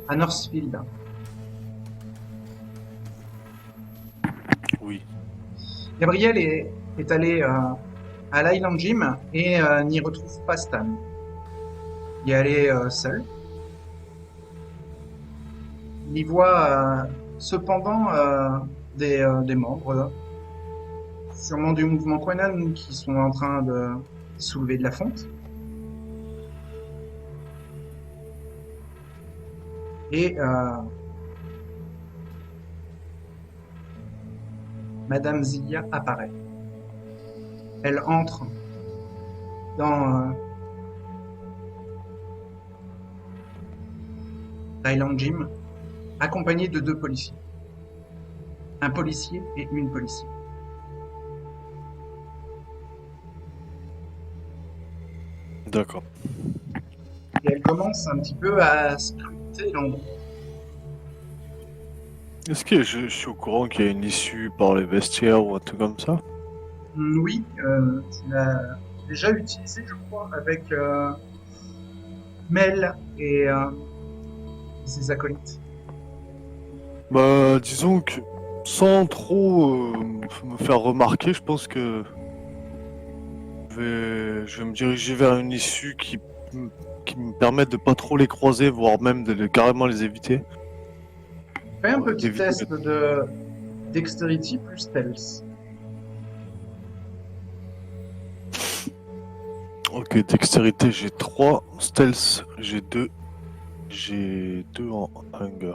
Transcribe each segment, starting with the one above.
à Northfield. Oui. Gabriel est allé à l'Island Gym et n'y retrouve pas Stan. Il est allé seul. Il y voit cependant des membres, sûrement du mouvement Quanon, qui sont en train de soulever de la fonte. Et Madame Zia apparaît. Elle entre dans l'Island Gym, accompagnée de 2 policiers. Un policier et une policière. D'accord. Et elle commence un petit peu à scruter l'endroit. Est-ce que je suis au courant qu'il y a une issue par les vestiaires ou un truc comme ça? Oui, tu l'as déjà utilisé, je crois, avec Mel et ses acolytes. Bah, disons que sans trop me faire remarquer, je pense que je vais me diriger vers une issue qui me permette de pas trop les croiser, voire même carrément les éviter. Fais un Pour petit éviter test de Dexterity plus Stealth. Ok, dextérité j'ai 3, stealth j'ai 2, j'ai 2 en hunger.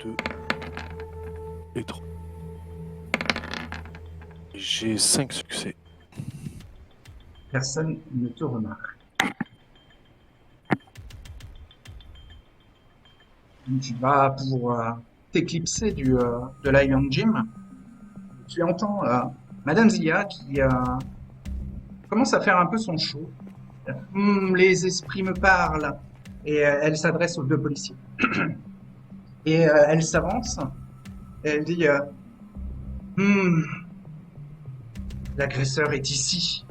2 et 3. J'ai 5 succès. Personne ne te remarque. Tu vas pour t'éclipser de l'Iron Gym. Tu entends Madame Zia qui commence à faire un peu son show. Les esprits me parlent. Et elle s'adresse aux 2 policiers. Et elle s'avance. Et elle dit Hmm, l'agresseur est ici.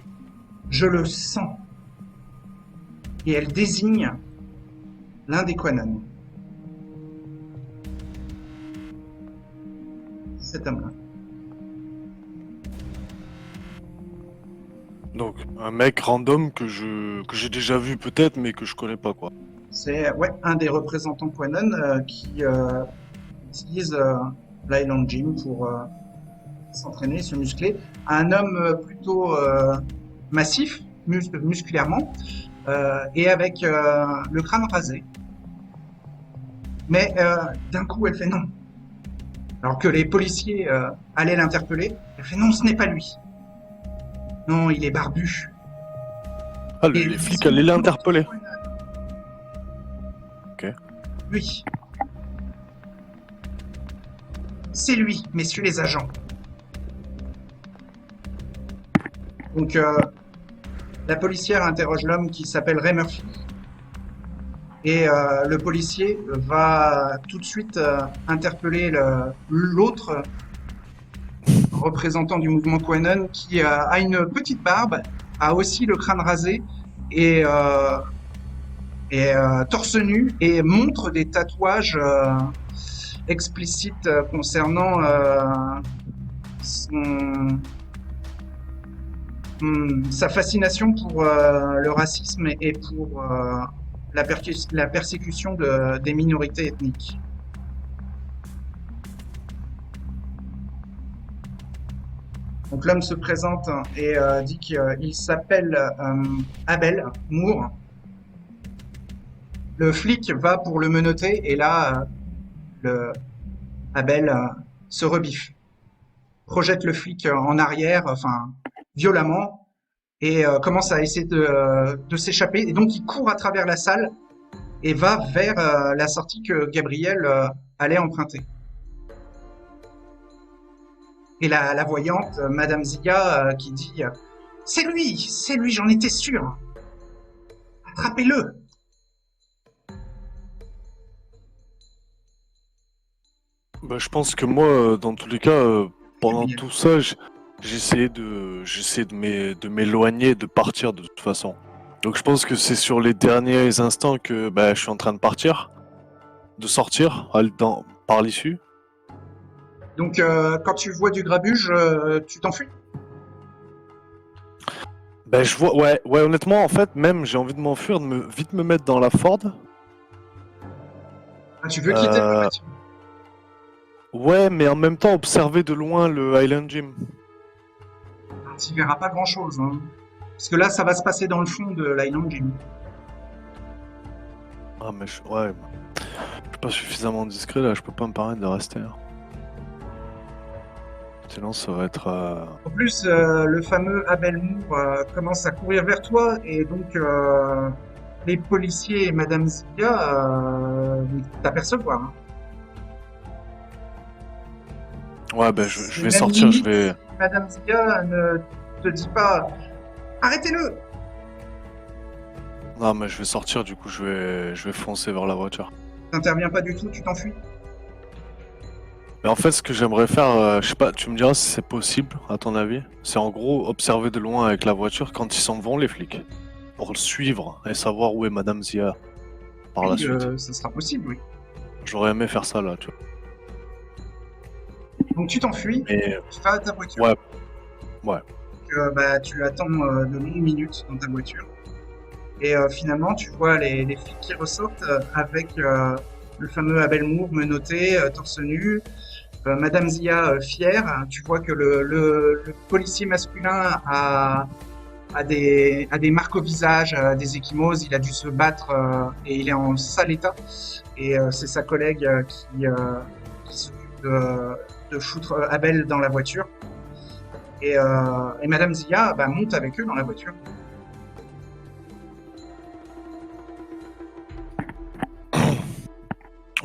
Je le sens. Et elle désigne l'un des Quanon. Cet homme-là. Donc un mec random que j'ai déjà vu peut-être mais que je connais pas quoi. C'est ouais, un des représentants Quanon qui utilise l'Island Gym pour s'entraîner, se muscler. Un homme plutôt massif, musculairement, et avec le crâne rasé. Mais d'un coup, elle fait non. Alors que les policiers allaient l'interpeller, elle fait non, ce n'est pas lui. Non, il est barbu. Ah Et elle les flics désigne allaient un autre l'interpeller. Quanon. Ok. Lui. C'est lui, messieurs les agents. Donc, la policière interroge l'homme qui s'appelle Ray Murphy. Et le policier va tout de suite interpeller l'autre représentant du mouvement Quanon qui a une petite barbe, a aussi le crâne rasé et torse nu et montre des tatouages explicites concernant sa fascination pour le racisme et pour la persécution des minorités ethniques. Donc l'homme se présente et dit qu'il s'appelle Abel Moore. Le flic va pour le menotter et là, le Abel se rebiffe, projette le flic en arrière, enfin violemment, et commence à essayer de s'échapper. Et donc il court à travers la salle et va vers la sortie que Gabriel allait emprunter. Et la voyante, Madame Zia, qui dit c'est lui, j'en étais sûr. Attrapez-le. Bah je pense que moi dans tous les cas pendant Gabriel. tout ça j'essayais de m'éloigner de partir de toute façon. Donc je pense que c'est sur les derniers instants que bah, je suis en train de partir, de sortir par l'issue. Donc, quand tu vois du grabuge, tu t'enfuis. Ben je vois, ouais, honnêtement, en fait, même j'ai envie de m'enfuir, vite me mettre dans la Ford. Ah, tu veux quitter la Euh, voiture. ouais, mais en même temps observer de loin le Highland Gym. Ah, tu verras pas grand-chose, hein. Parce que là, ça va se passer dans le fond de l'Island Gym. Ah mais ouais, je suis pas suffisamment discret là, je peux pas me permettre de rester, hein. Sinon ça va être... En plus, le fameux Abel Moore commence à courir vers toi et donc les policiers et Madame Zia t'apercevoir, hein. Ouais, ben je C'est vais même sortir, je limite vais... si Madame Zia ne te dit pas arrêtez-le. Non mais je vais sortir, du coup je vais foncer vers la voiture. T'interviens pas du tout, tu t'enfuis. Mais en fait, ce que j'aimerais faire, je sais pas, tu me diras si c'est possible, à ton avis. C'est en gros observer de loin avec la voiture quand ils s'en vont, les flics. Pour le suivre et savoir où est Madame Zia par la Oui, suite. ça sera possible, oui. J'aurais aimé faire ça là, tu vois. Donc tu t'enfuis, Mais tu vas à ta voiture. ouais, ouais. Bah, tu attends de longues minutes dans ta voiture. Et finalement, tu vois les flics qui ressortent avec le fameux Abel Moore menotté, torse nu, Madame Zia fière. Tu vois que le policier masculin a des marques au visage, des ecchymoses. Il a dû se battre et il est en sale état. Et c'est sa collègue qui s'occupe de foutre Abel dans la voiture. Et Madame Zia bah, monte avec eux dans la voiture.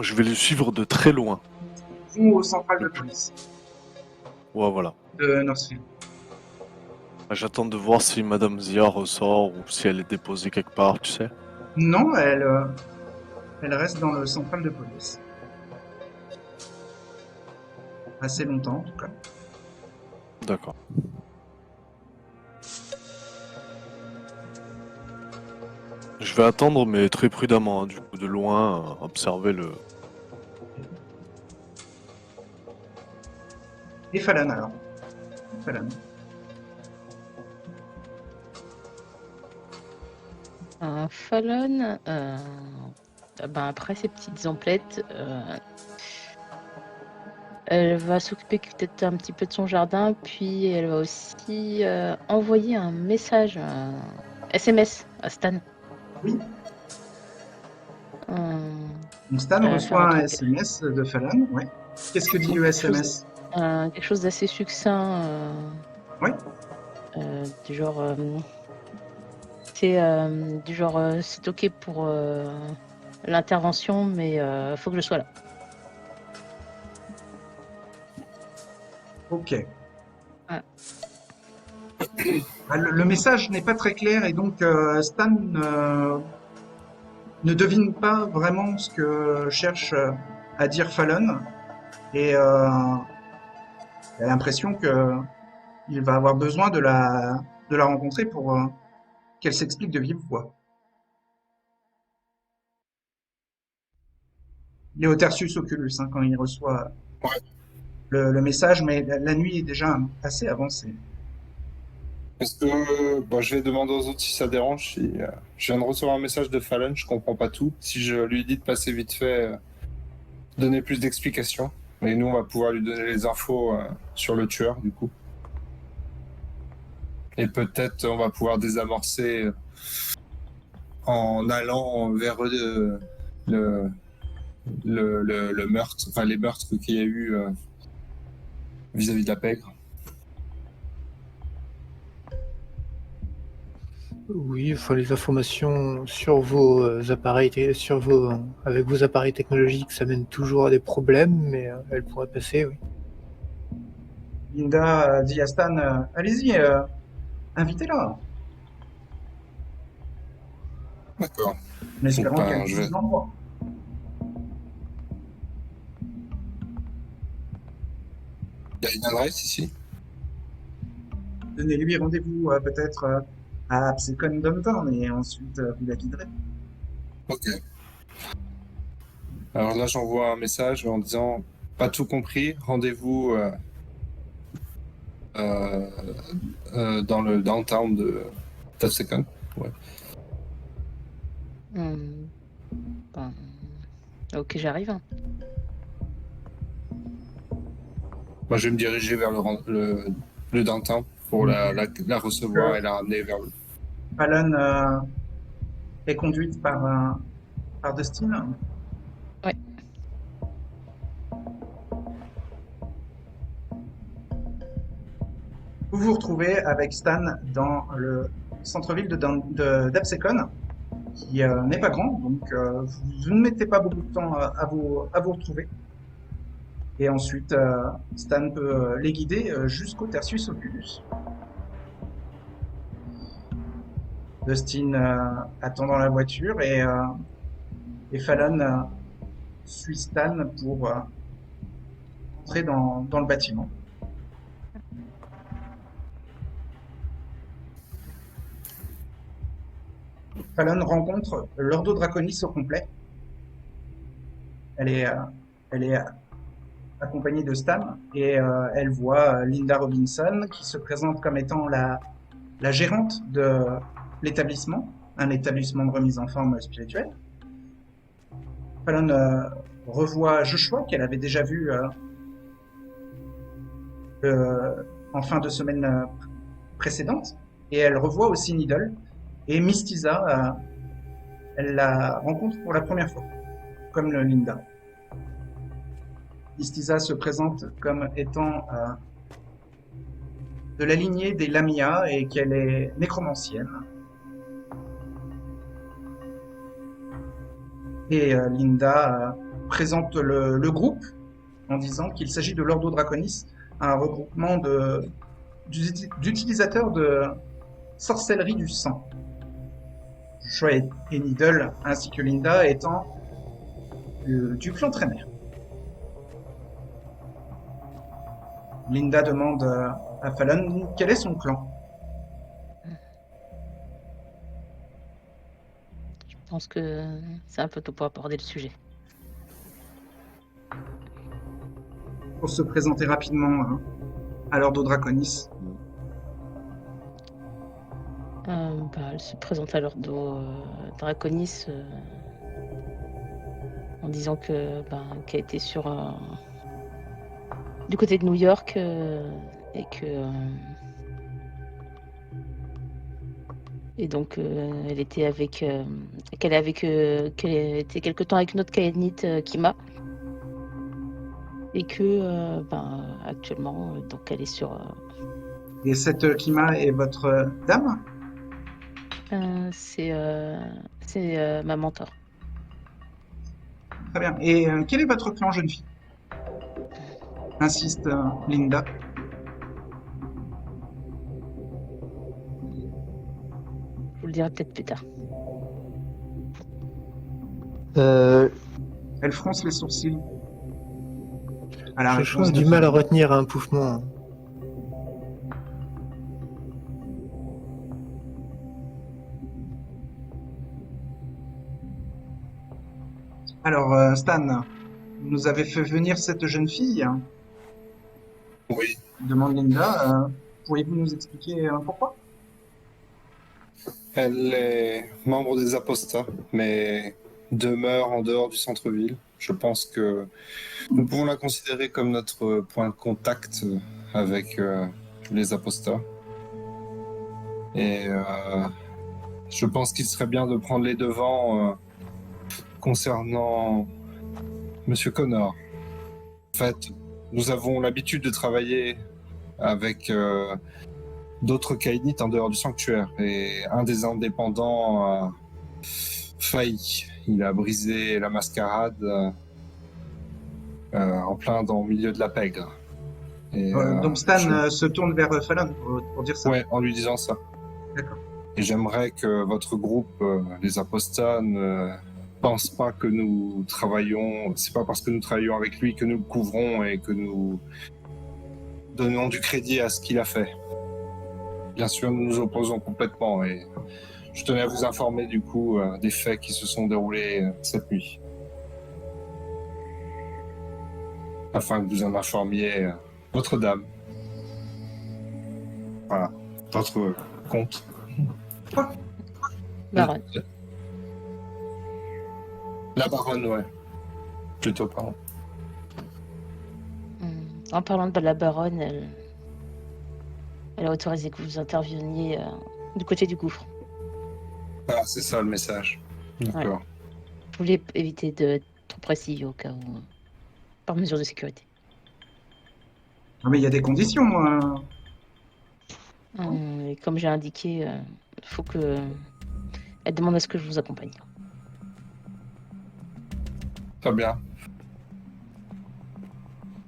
Je vais le suivre de très loin. Ils vont au central de police Ouais, voilà. de Northfield. J'attends de voir si Madame Zia ressort ou si elle est déposée quelque part, tu sais. Non, elle reste dans le central de police. Assez longtemps, en tout cas. D'accord. Je vais attendre, mais très prudemment, hein, du coup, de loin, observer le... Et Falan, alors. Falan. Fallon, ben après ces petites emplettes, elle va s'occuper peut-être un petit peu de son jardin, puis elle va aussi envoyer un message, un SMS à Stan. Oui. Euh, Donc Stan faire reçoit un un truc, SMS de Falan. Ouais. Qu'est-ce que dit le SMS? quelque chose d'assez succinct, Oui. du genre, c'est du genre, c'est ok pour l'intervention, mais faut que je sois là. Ok. Voilà. Ah, le message n'est pas très clair et donc Stan ne devine pas vraiment ce que cherche à dire Fallon et il a l'impression que il va avoir besoin de la rencontrer pour qu'elle s'explique de vive voix. Il est au Tertius Oculus hein, quand il reçoit le message, mais la nuit est déjà assez avancée. Est-ce que je vais demander aux autres si ça dérange. Si, je viens de recevoir un message de Fallon, je comprends pas tout. Si je lui dis de passer vite fait, donner plus d'explications. Et nous, on va pouvoir lui donner les infos sur le tueur, du coup. Et peut-être on va pouvoir désamorcer en allant vers le, le meurtre, enfin les meurtres qu'il y a eu vis-à-vis de la pègre. Oui, enfin les informations sur vos appareils, avec vos appareils technologiques, ça mène toujours à des problèmes, mais elles pourraient passer, oui. Linda dit à Stan, allez-y, invitez-la, D'accord. en espérant qu'elle Ben, vous je vais... dise l'endroit. Il y a une adresse ici. Donnez-lui rendez-vous peut-être à Psycon Downtown et ensuite vous la guiderez. Ok. Alors là, j'envoie un message en disant pas tout compris, rendez-vous dans le downtown de Tafsecon. Ouais. Hmm. Ben, ok, j'arrive. Moi, je vais me diriger vers le downtown pour la recevoir et la ramener vers le. Fallon est conduite par Dustin. Ouais. Vous vous retrouvez avec Stan dans le centre-ville d'Absecon, qui n'est pas grand, donc vous ne mettez pas beaucoup de temps à vous retrouver. Et ensuite, Stan peut les guider jusqu'au Tertius Oculus. Dustin attend dans la voiture et Fallon suit Stan pour entrer dans le bâtiment. Fallon rencontre l'Ordo Draconis au complet. Elle est accompagnée de Stan et elle voit Linda Robinson qui se présente comme étant la gérante de l'établissement, un établissement de remise en forme spirituelle. Fallon revoit Joshua qu'elle avait déjà vu en fin de semaine précédente et elle revoit aussi Needle et Mistisa, elle la rencontre pour la première fois, comme Linda. Mistisa se présente comme étant de la lignée des Lamia et qu'elle est nécromancienne. Et Linda présente le groupe en disant qu'il s'agit de l'Ordo Draconis, un regroupement d'utilisateurs de sorcellerie du sang. Joshua et Needle, ainsi que Linda, étant du clan Tremer. Linda demande à Fallon quel est son clan. Je pense que c'est un peu tôt pour aborder le sujet. Pour se présenter rapidement à l'Ordo Draconis. Elle se présente à l'Ordo Draconis en disant qu'elle a été du côté de New York et que et donc elle était qu'elle était quelque temps avec notre Kayanite Kima et que actuellement donc elle est sur Et cette Kima est votre dame? c'est ma mentor. Très bien. Et quel est votre clan, jeune fille? Insiste Linda. Je vous le dirai peut-être plus tard. Elle fronce les sourcils. À la Joshua réponse a de du mal à Fallon. retenir un pouffement. Alors, Stan, vous nous avez fait venir cette jeune fille, Oui. demande Linda. Pourriez-vous nous expliquer pourquoi? Elle est membre des apostats, mais demeure en dehors du centre-ville. Je pense que nous pouvons la considérer comme notre point de contact avec les apostats. Et je pense qu'il serait bien de prendre les devants concernant Monsieur Connor. En fait, nous avons l'habitude de travailler avec d'autres Kainites en dehors du sanctuaire. Et un des indépendants a failli. Il a brisé la mascarade en plein dans le milieu de la pègre. Et, Donc Stan se tourne vers Fallon pour dire ça. Ouais, en lui disant ça. D'accord. Et j'aimerais que votre groupe, les apostats, ne pense pas que nous travaillons. C'est pas parce que nous travaillons avec lui que nous le couvrons et que nous donnons du crédit à ce qu'il a fait. bien sûr, nous nous opposons complètement et je tenais à vous informer du coup des faits qui se sont déroulés cette nuit. Afin que vous en informiez votre dame. Voilà, votre compte. Baronne. La baronne, ouais. Plutôt, pardon. En parlant de la baronne, elle a autorisé que vous interveniez du côté du gouffre. Ah, c'est ça le message. D'accord. Je voulais éviter d'être trop précis au cas où, par mesure de sécurité. Ah, mais il y a des conditions. Et comme j'ai indiqué, il faut que elle demande à ce que je vous accompagne. Très bien.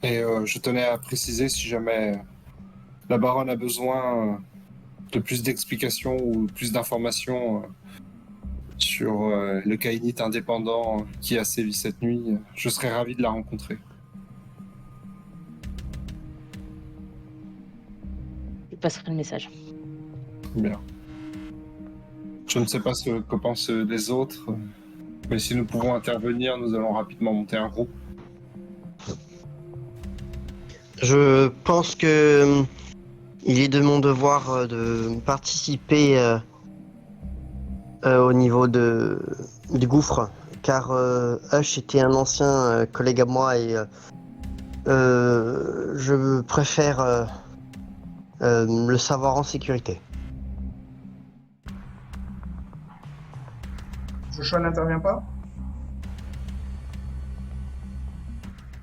Et je tenais à préciser si jamais la baronne a besoin de plus d'explications ou plus d'informations sur le Kainite indépendant qui a sévi cette nuit, je serais ravi de la rencontrer. Je passerai le message. Bien. Je ne sais pas ce que pensent les autres, mais si nous pouvons intervenir, nous allons rapidement monter un groupe. Je pense que il est de mon devoir de participer au niveau du gouffre, car Hush était un ancien collègue à moi et je préfère le savoir en sécurité. Joshua n'intervient pas?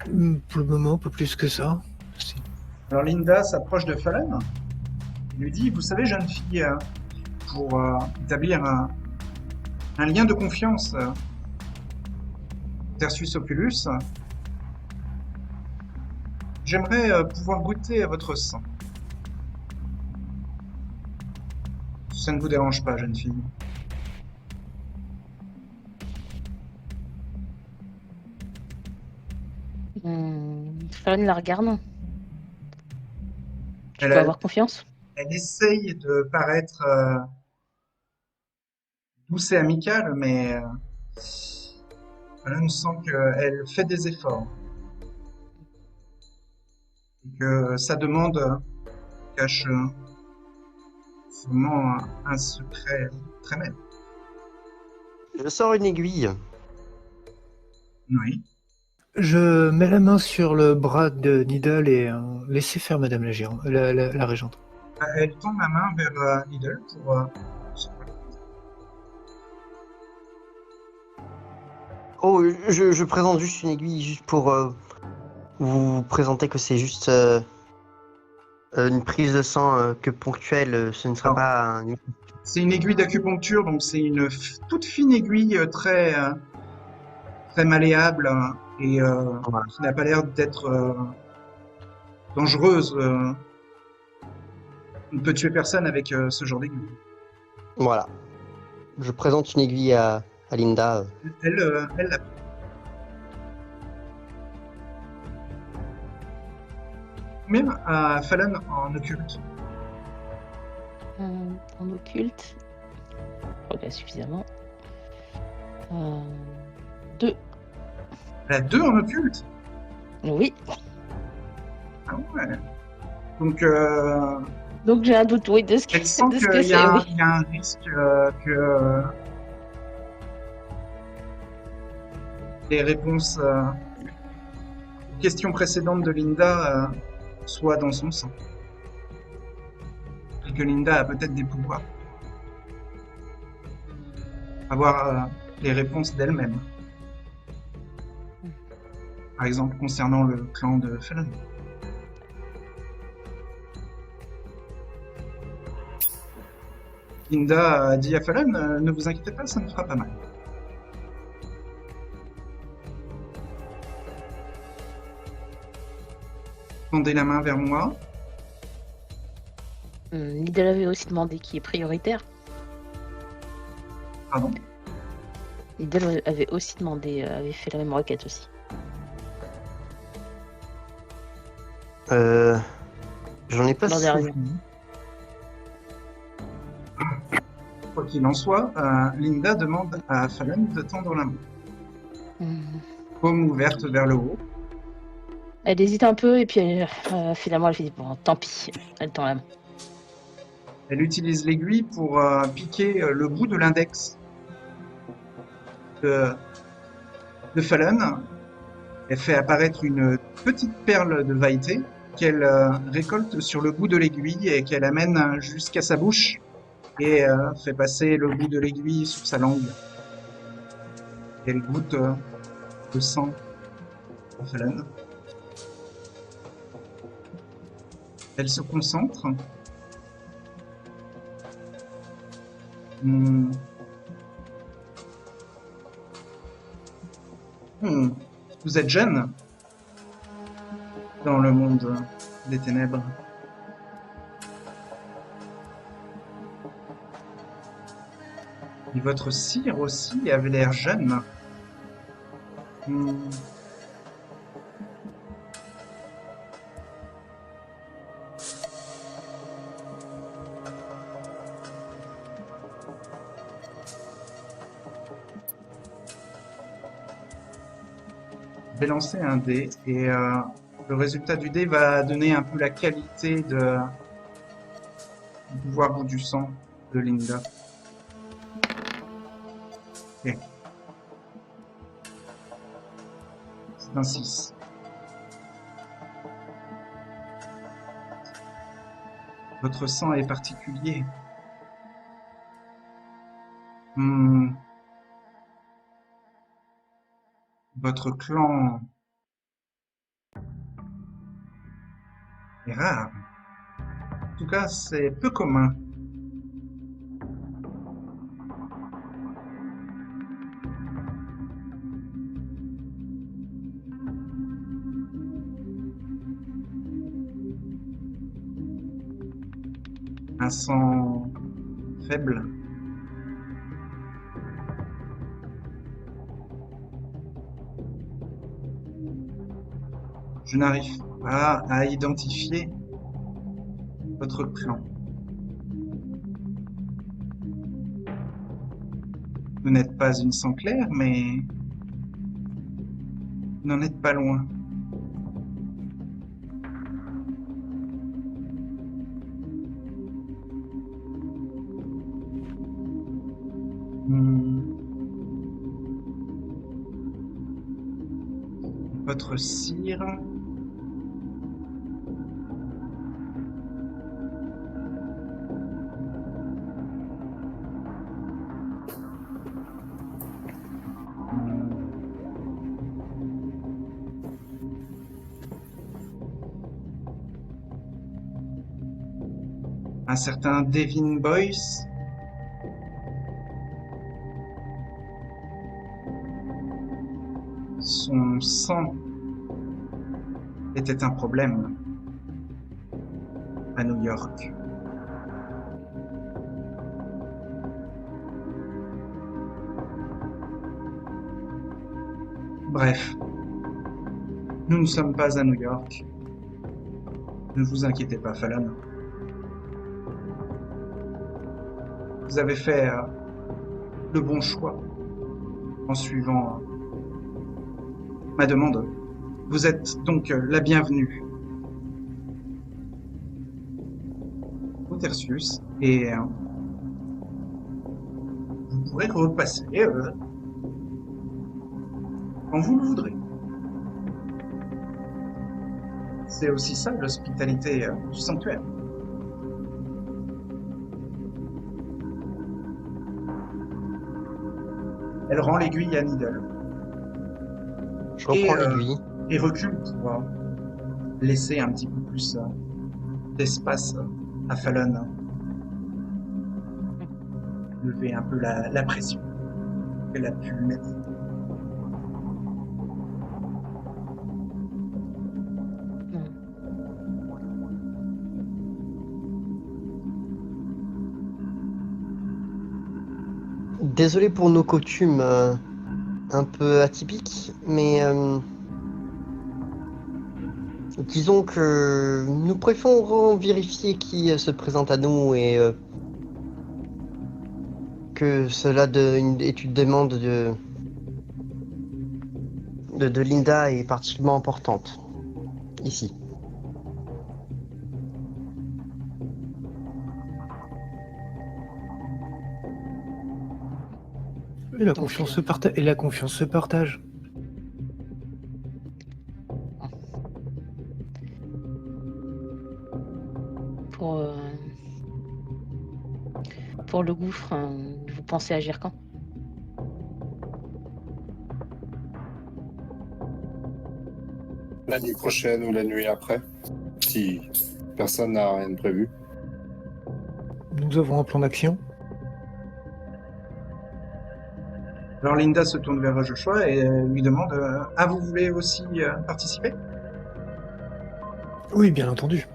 Pour le moment, pas plus que ça. Si. Alors Linda s'approche de Fallen et lui dit, vous savez, jeune fille, pour établir un lien de confiance versus Oculus, j'aimerais pouvoir goûter à votre sang. Si ça ne vous dérange pas, jeune fille. Fallon la regarde. Tu Elle peux a- avoir confiance. Elle essaye de paraître douce et amicale, mais Fallen sent qu'elle fait des efforts. Et que sa demande cache sûrement un secret très net. Je sors une aiguille. Oui. Je mets la main sur le bras de Needle et laissez faire Madame la régente. Elle tend la main vers Needle pour... Oh, je présente juste une aiguille juste pour vous présenter que c'est juste une prise de sang que ponctuelle, ce ne sera Non. pas C'est une aiguille d'acupuncture, donc c'est une toute fine aiguille très, très malléable et Voilà. qui n'a pas l'air d'être dangereuse. On ne peut tuer personne avec ce genre d'aiguille. Voilà. Je présente une aiguille à Linda. Elle l'a pris. Même à Fallon en occulte. En occulte. Je crois qu'il y a suffisamment. 2. Elle a 2 en occulte. Oui. Ah ouais. Donc, Donc j'ai un doute, oui, de ce que, elle sent de ce que qu'il c'est. Oui. y a un risque que les réponses aux questions précédentes de Linda soient dans son sang. Et que Linda a peut-être des pouvoirs. Avoir les réponses d'elle-même. Par exemple, concernant le clan de Fallon. Linda a dit à Fallon, ne vous inquiétez pas, ça ne fera pas mal. Tendez la main vers moi. Needle avait aussi demandé qui est prioritaire. Pardon. Needle avait aussi demandé, avait fait la même requête aussi. J'en ai pas L'an dernier. souvenir. Quoi qu'il en soit, Linda demande à Fallon de tendre la main. Paume ouverte vers le haut. Elle hésite un peu et puis finalement elle fait bon, tant pis, elle tend la main. Elle utilise l'aiguille pour piquer le bout de l'index de Fallon. Elle fait apparaître une petite perle de vailleté qu'elle récolte sur le bout de l'aiguille et qu'elle amène jusqu'à sa bouche et fait passer le bout de l'aiguille sur sa langue. Elle goûte le sang de Fallon. Elle se concentre. Vous êtes jeune dans le monde des ténèbres. Et votre cire aussi avait l'air jeune. Je vais lancer un dé et le résultat du dé va donner un peu la qualité du pouvoir du sang de Linda. Ok. C'est un 6. Votre sang est particulier. Votre clan est rare. En tout cas, c'est peu commun. Un sang faible. Je n'arrive pas à identifier votre clan. Vous n'êtes pas une sang claire, mais vous n'en êtes pas loin. Votre cire. Un certain Devin Boyce. Son sang était un problème à New York. Bref, nous ne sommes pas à New York. Ne vous inquiétez pas, Fallon. Vous avez fait le bon choix en suivant ma demande. Vous êtes donc la bienvenue au Tertius et vous pourrez repasser quand vous le voudrez. C'est aussi ça l'hospitalité du sanctuaire. Elle rend l'aiguille à Needle. Je reprends l'aiguille. Et recule pour laisser un petit peu plus d'espace à Fallon. Lever un peu la pression qu'elle a pu mettre. Désolé pour nos coutumes un peu atypiques, mais disons que nous préférons vérifier qui se présente à nous et que une étude demande de Linda est particulièrement importante ici. Et la confiance se partage. Pour, euh, pour le gouffre, vous pensez agir quand? La nuit prochaine ou la nuit après, si personne n'a rien de prévu. Nous avons un plan d'action. Alors Linda se tourne vers Joshua et lui demande ah, vous voulez aussi participer? Oui, bien entendu.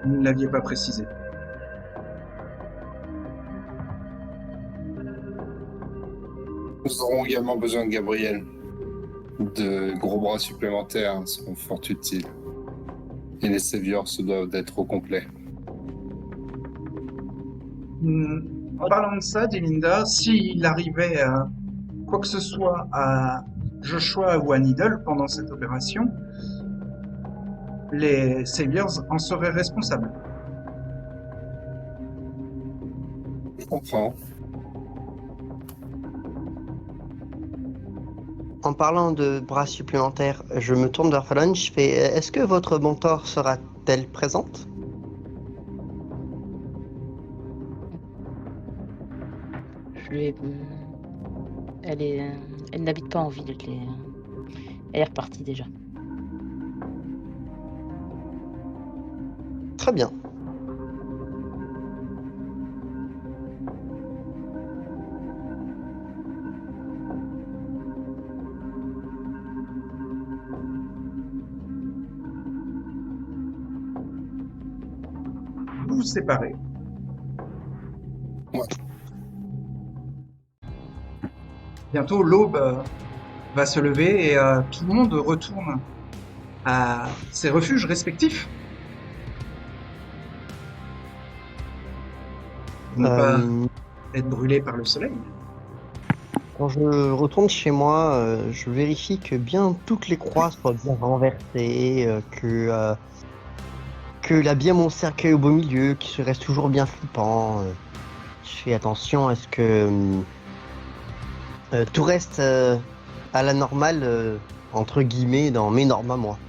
Vous ne l'aviez pas précisé. Nous aurons également besoin de Gabriel. De gros bras supplémentaires seront fort utiles. Et les Saviors se doivent d'être au complet. En parlant de ça, dit Linda, s'il arrivait quoi que ce soit à Joshua ou à Needle pendant cette opération, les Saviors en seraient responsables. Je comprends. En parlant de bras supplémentaires, je me tourne vers Fallon, je fais est-ce que votre mentor sera-t-elle présente? Je lui ai... Elle n'habite pas en ville. Elle est repartie déjà. Très bien. Vous vous séparez. Ouais. Bientôt, l'aube va se lever et tout le monde retourne à ses refuges respectifs. Pour ne pas être brûlé par le soleil. Quand je retourne chez moi, je vérifie que bien toutes les croix soient bien renversées, que là bien mon cercueil au beau milieu, qu'il se reste toujours bien flippant. Je fais attention à ce que tout reste à la normale, entre guillemets, dans mes normes à moi.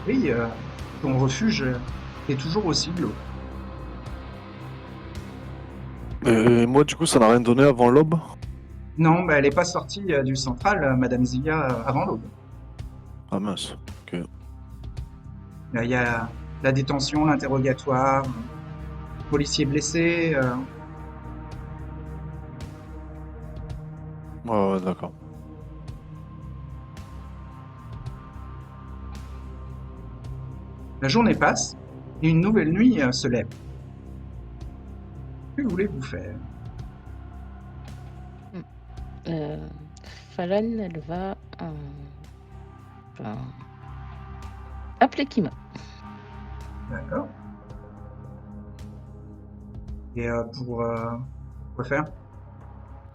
Oui, ton refuge est toujours aussi glauque. Et moi, du coup, ça n'a rien donné avant l'aube? Non, bah, elle n'est pas sortie du central, Madame Zia, avant l'aube. Ah mince. Ok. Il y a la détention, l'interrogatoire, policier blessé. Ouais, d'accord. La journée passe et une nouvelle nuit se lève. Que voulez-vous faire? Fallon, elle va appeler Kima. D'accord. Et pour quoi faire?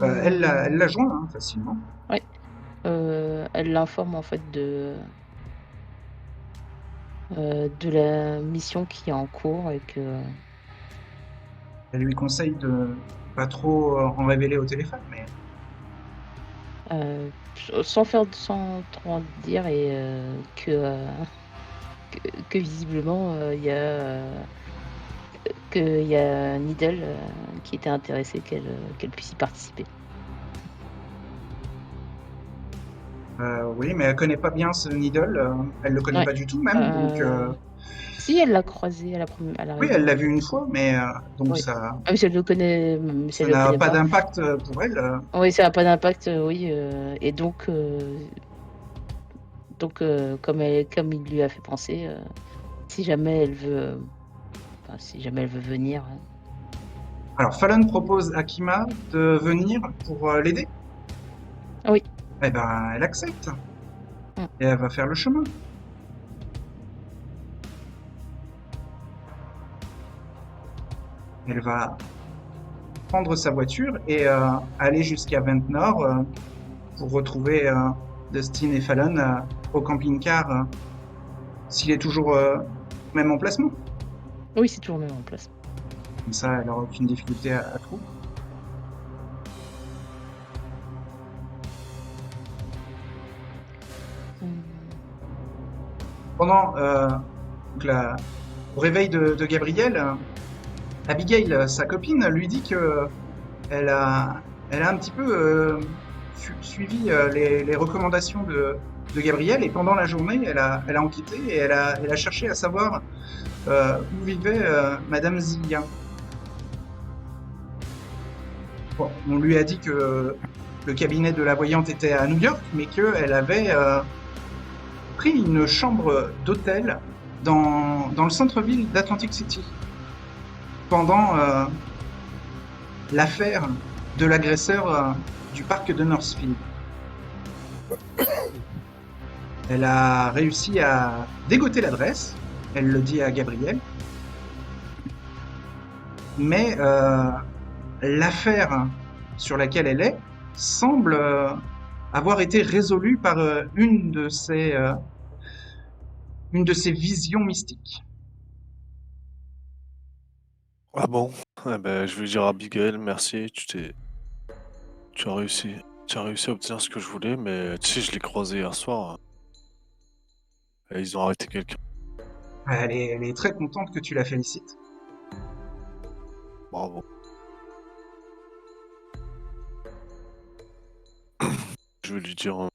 Elle la joint hein, facilement. Elle l'informe en fait de la mission qui est en cours et que Elle lui conseille de pas trop en révéler au téléphone, mais sans trop en dire et que visiblement il y a Needle qui était intéressé qu'elle puisse y participer. oui, mais elle connaît pas bien ce Needle, elle le connaît Ouais. pas du tout même, donc Si, elle l'a croisé à la oui, arrivée. elle l'a vu une fois, mais donc Oui. ça Ah oui, si elle le connaît, si elle le n'a connaît pas pas. d'impact pour elle. Oui, ça n'a pas d'impact, oui. Et donc, comme il lui a fait penser, si jamais elle veut venir. Alors Fallon propose à Kima de venir pour l'aider. Oui. Eh ben, elle accepte. Mm. Et elle va faire le chemin. Elle va prendre sa voiture et aller jusqu'à Ventnor pour retrouver Dustin et Fallon au camping-car s'il est toujours au même emplacement. Oui, c'est toujours le même en place. Comme ça, elle n'aura aucune difficulté à trouver. Hum, Pendant donc au réveil de Gabriel, Abigail, sa copine, lui dit que elle a, elle a un petit peu suivi les recommandations de Gabriel et pendant la journée, elle a enquêté et elle a cherché à savoir où vivait Madame Zia. Bon, on lui a dit que le cabinet de la voyante était à New York, mais qu'elle avait pris une chambre d'hôtel dans le centre-ville d'Atlantic City pendant l'affaire de l'agresseur du parc de Northfield. Elle a réussi à dégoter l'adresse, elle le dit à Gabriel, mais l'affaire sur laquelle elle est semble avoir été résolue par une de ses visions mystiques. Ah bon? Eh ben, je vais dire à Abigail, merci, tu as réussi. Tu as réussi à obtenir ce que je voulais, mais tu sais, je l'ai croisé hier soir. Et ils ont arrêté quelqu'un. Elle est très contente que tu la félicites. Bravo. Je vais lui dire.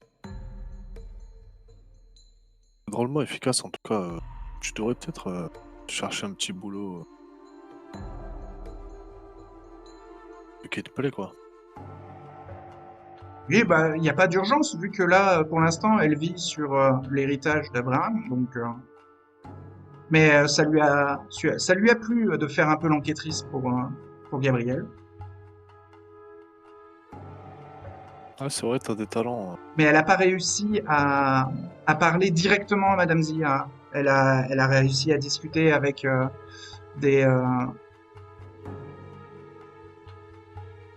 Drôlement efficace en tout cas. Tu devrais peut-être chercher un petit boulot qui te plaît quoi. Oui, bah, il n'y a pas d'urgence, vu que là, pour l'instant, elle vit sur l'héritage d'Abraham, donc... Mais ça lui a plu de faire un peu l'enquêtrice pour Gabriel. Ah c'est vrai, t'as des talents. Mais elle n'a pas réussi à parler directement à Madame Zia. Elle a réussi à discuter avec des, euh,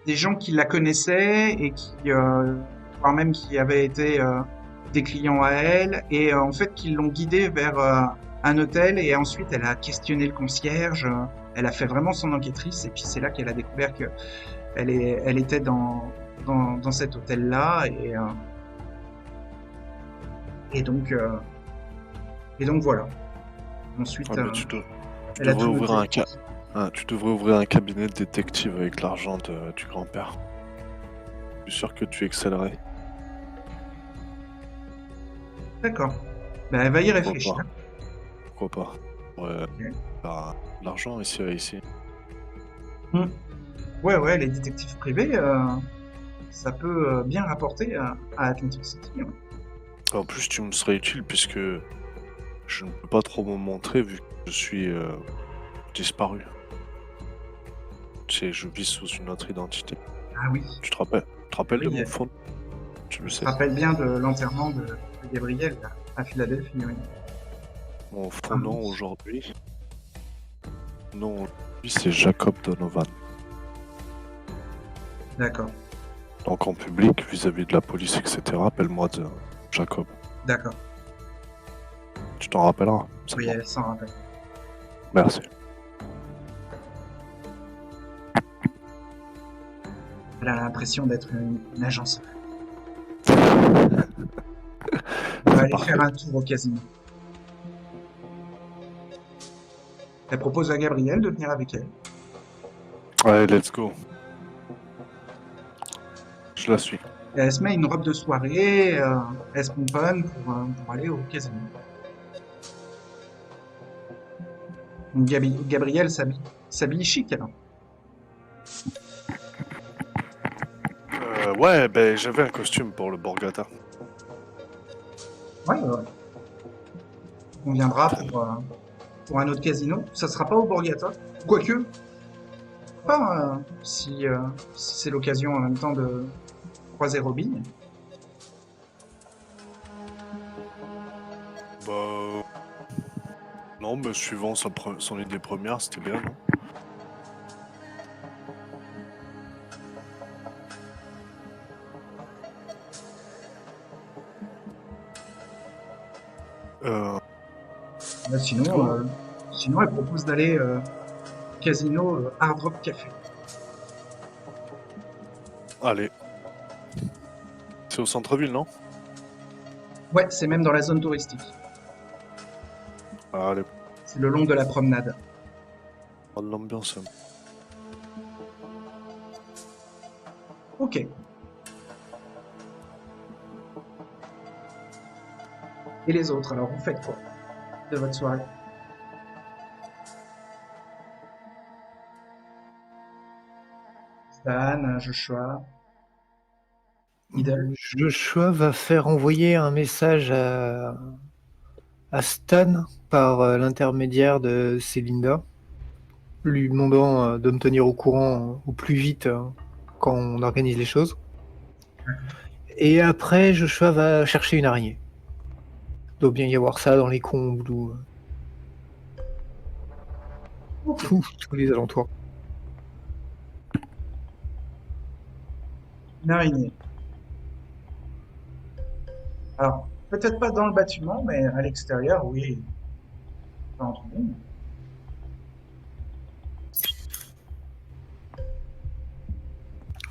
des gens qui la connaissaient et qui, voire même qui avaient été des clients à elle, et en fait qui l'ont guidée vers un hôtel, et ensuite elle a questionné le concierge, elle a fait vraiment son enquêtrice, et puis c'est là qu'elle a découvert que elle était dans cet hôtel-là, et donc voilà. Ensuite, Ah, mais tu elle a devrais tout ouvrir noté. tu devrais ouvrir un cabinet de détective avec l'argent du grand-père. Je suis sûr que tu excellerais. D'accord. Ben, elle va y Pourquoi réfléchir. pas? Pourquoi pas? Ouais, Ok. l'argent ici. Hmm. Ouais, les détectives privés, ça peut bien rapporter à Atlantic City. Ouais. En plus, tu me serais utile puisque je ne peux pas trop me montrer vu que je suis disparu. Tu sais, je vis sous une autre identité. Ah oui, Tu te rappelles de oui, mon fond? Tu le je sais. me rappelle bien de l'enterrement de Gabriel à Philadelphie. Oui. Mon Ah faux nom mince. aujourd'hui, c'est Jacob Donovan. D'accord, Donc en public, vis-à-vis de la police, etc., appelle-moi Jacob. d'accord. Tu t'en rappelleras, c'est Oui, bon. elle s'en rappelle. Merci. Elle a l'impression d'être une agence. C'est On va aller parfait. faire un tour au casino. Elle propose à Gabriel de venir avec elle. Allez, let's go. Je la suis. Et elle se met une robe de soirée, elle se pomponne pour aller au casino. Donc Gabriel s'habille chic alors. Ouais, ben j'avais un costume pour le Borgata. Ouais. On viendra pour un autre casino. Ça sera pas au Borgata. Quoique, pas si c'est l'occasion en même temps de croiser Robin. Bah. Non, mais suivant son idée première, c'était bien, non? Sinon, sinon, elle propose d'aller au casino Hard Rock Café. Allez. C'est au centre-ville, non? Ouais, c'est même dans la zone touristique. Allez, C'est le long de la promenade. on a de l'ambiance. Ok. Et les autres, alors vous faites quoi de votre soirée? Stan, Joshua, Idle. Joshua va faire envoyer un message à Stan par l'intermédiaire de Célinda, lui demandant de me tenir au courant au plus vite quand on organise les choses. Et après, Joshua va chercher une araignée. Il doit bien y avoir ça dans les combles ou Ok. tous les alentours. Une araignée. Alors, peut-être pas dans le bâtiment, mais à l'extérieur, oui. Pas en trouver. Ça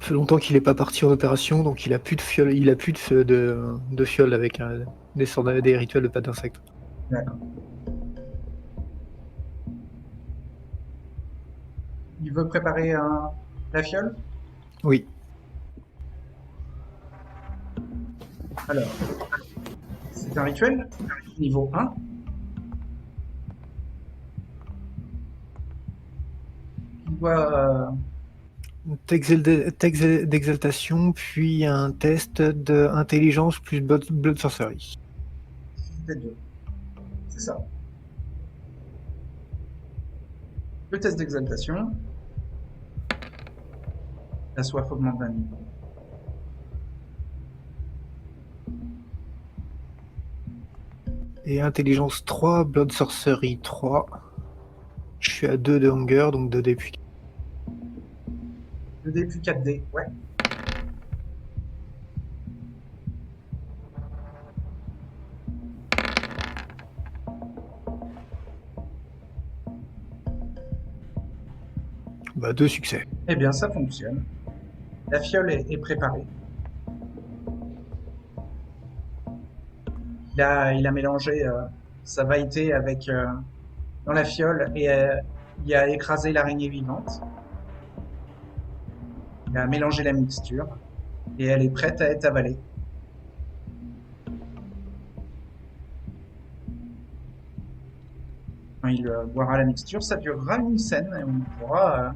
fait longtemps qu'il n'est pas parti en opération, donc il a plus de fiole, il a plus de fiole avec des rituels de pas d'insectes. D'accord. Il veut préparer la fiole? Oui. Alors, c'est un rituel niveau 1. Il doit Texte d'exaltation, puis un test d'intelligence plus blood sorcery. des deux. C'est ça. Le test d'exaltation. La soif augmente d'un niveau. Et intelligence 3, blood sorcery 3. Je suis à 2 de hunger, donc 2 dés puis. 2D plus 4D, ouais. Bah 2 succès. Eh bien, ça fonctionne. La fiole est préparée. Il a mélangé sa vailleté avec dans la fiole et il a écrasé l'araignée vivante. Il a mélangé la mixture et elle est prête à être avalée. Quand il boira la mixture, ça durera une scène et on pourra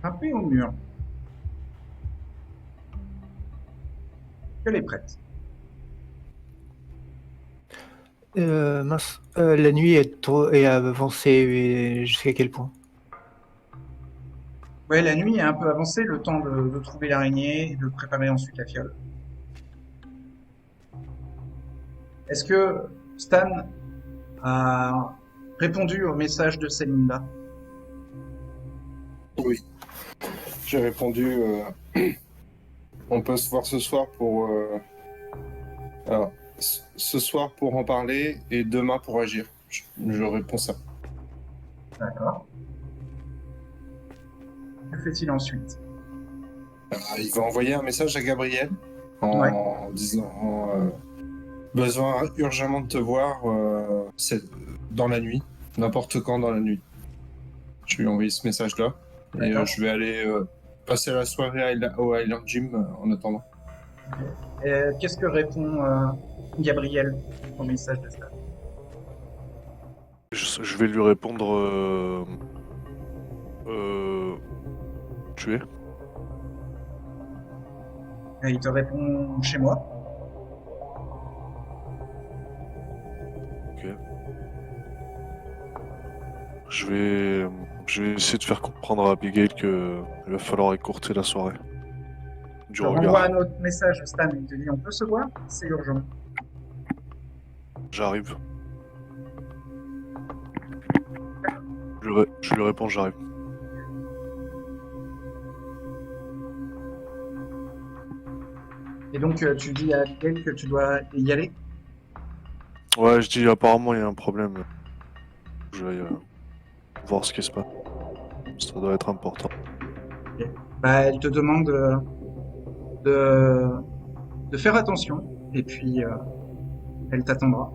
grimper au mur. Elle est prête. Mince. La nuit est avancée jusqu'à quel point? Ouais, la nuit est un peu avancée, le temps de trouver l'araignée et de préparer ensuite la fiole. Est-ce que Stan a répondu au message de Célinda? Oui. J'ai répondu. On peut se voir ce soir pour. Alors, ce soir pour en parler et demain pour agir. Je réponds ça. D'accord. Que fait-il ensuite? Il va envoyer un message à Gabriel Ouais. en disant besoin urgemment de te voir dans la nuit, n'importe quand dans la nuit. Je lui ai envoyé ce message-là et D'accord. je vais aller passer la soirée au Highland Gym en attendant. Qu'est-ce que répond Gabriel au message de Stan? Je vais lui répondre. Tuer. Et il te répond chez moi. Ok. Je vais essayer de faire comprendre à Abigail que il va falloir écourter la soirée. Du Je renvoie regard. un autre message, Stan. Il te dit on peut se voir? C'est urgent. J'arrive. Je lui réponds, j'arrive. Et donc tu dis à Abigail que tu dois y aller? Ouais, je dis apparemment il y a un problème. Je vais voir ce qui se passe. Ça doit être important. Ok. Bah, elle te demande de, de faire attention, et puis elle t'attendra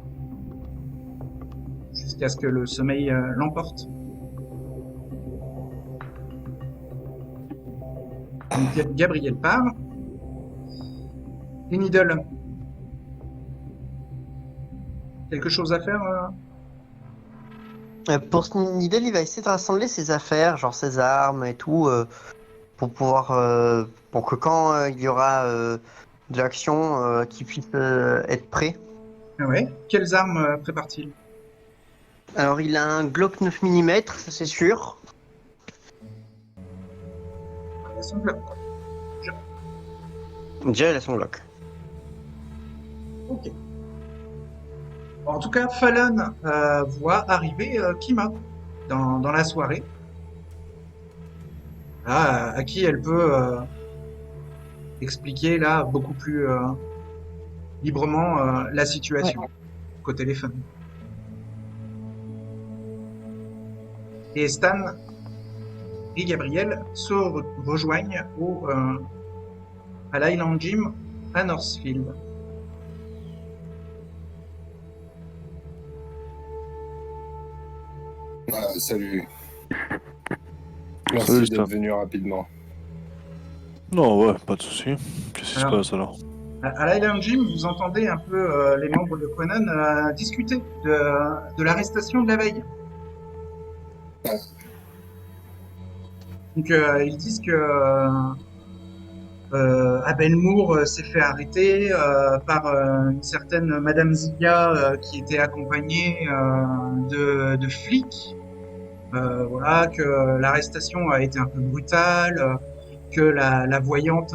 jusqu'à ce que le sommeil l'emporte. Donc, Gabriel part. Et Needle, quelque chose à faire Pour ce Needle, il va essayer de rassembler ses affaires, genre ses armes et tout, pour pouvoir, pour que quand il y aura de l'action, qu'il puisse être prêt. Ah ouais. Quelles armes prépare-t-il? Alors, il a un Glock 9 mm, ça c'est sûr. Elles sont là. Déjà, il a son Glock. Ok. En tout cas, Fallon voit arriver Kima dans la soirée, à qui elle peut expliquer là beaucoup plus librement la situation qu'au téléphone. Et Stan et Gabriel se rejoignent à l'Island Gym à Northfield. Salut. Salut, Merci Stan. d'être venu rapidement. Non, ouais, pas de souci. Qu'est-ce qui se Alors, passe alors? à l'Island Gym, vous entendez un peu les membres de Conan discuter de l'arrestation de la veille. Donc ils disent que Abel Moore s'est fait arrêter par une certaine Madame Zia qui était accompagnée de flics. Voilà, que l'arrestation a été un peu brutale, que la voyante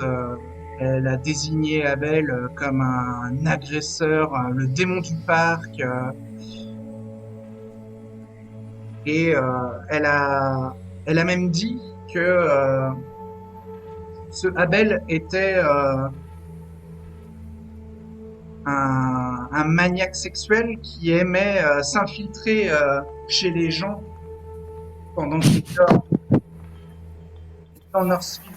elle a désigné Abel comme un agresseur, le démon du parc, et elle a même dit que ce Abel était un maniaque sexuel qui aimait s'infiltrer chez les gens pendant qu'ils dorment dans Northfield.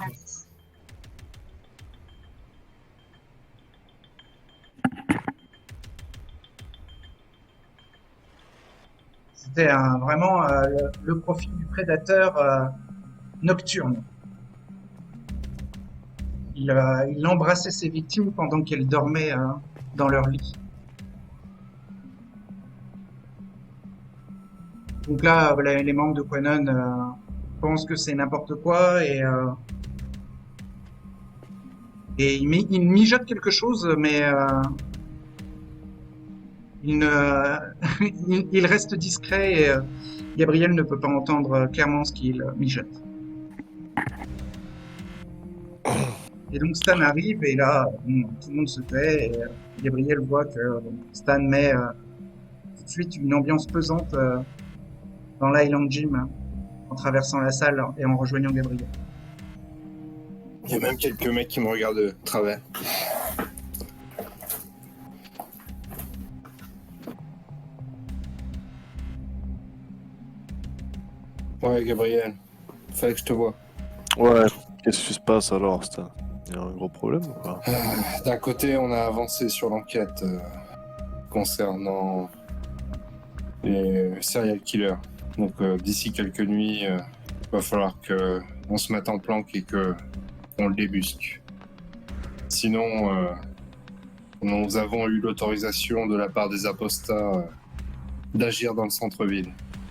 C'était vraiment le profil du prédateur nocturne. Il embrassait ses victimes pendant qu'elles dormaient dans leur lit. Donc là, voilà, les membres de Quanon pensent que c'est n'importe quoi et ils mijotent quelque chose, mais il ne, il reste discret et Gabriel ne peut pas entendre clairement ce qu'il mijote. Et donc Stan arrive et là, bon, tout le monde se tait et Gabriel voit que Stan met tout de suite une ambiance pesante dans l'Island Gym en traversant la salle et en rejoignant Gabriel. Il y a même quelques mecs qui me regardent de travers. Ouais, Gabriel, fallait que je te vois. Ouais, qu'est-ce qui se passe alors, Stan? Il y a un gros problème ou quoi? D'un côté, on a avancé sur l'enquête concernant les serial killers. Donc d'ici quelques nuits, il va falloir qu'on se mette en planque et qu'on le débusque. Sinon, nous avons eu l'autorisation de la part des apostats d'agir dans le centre-ville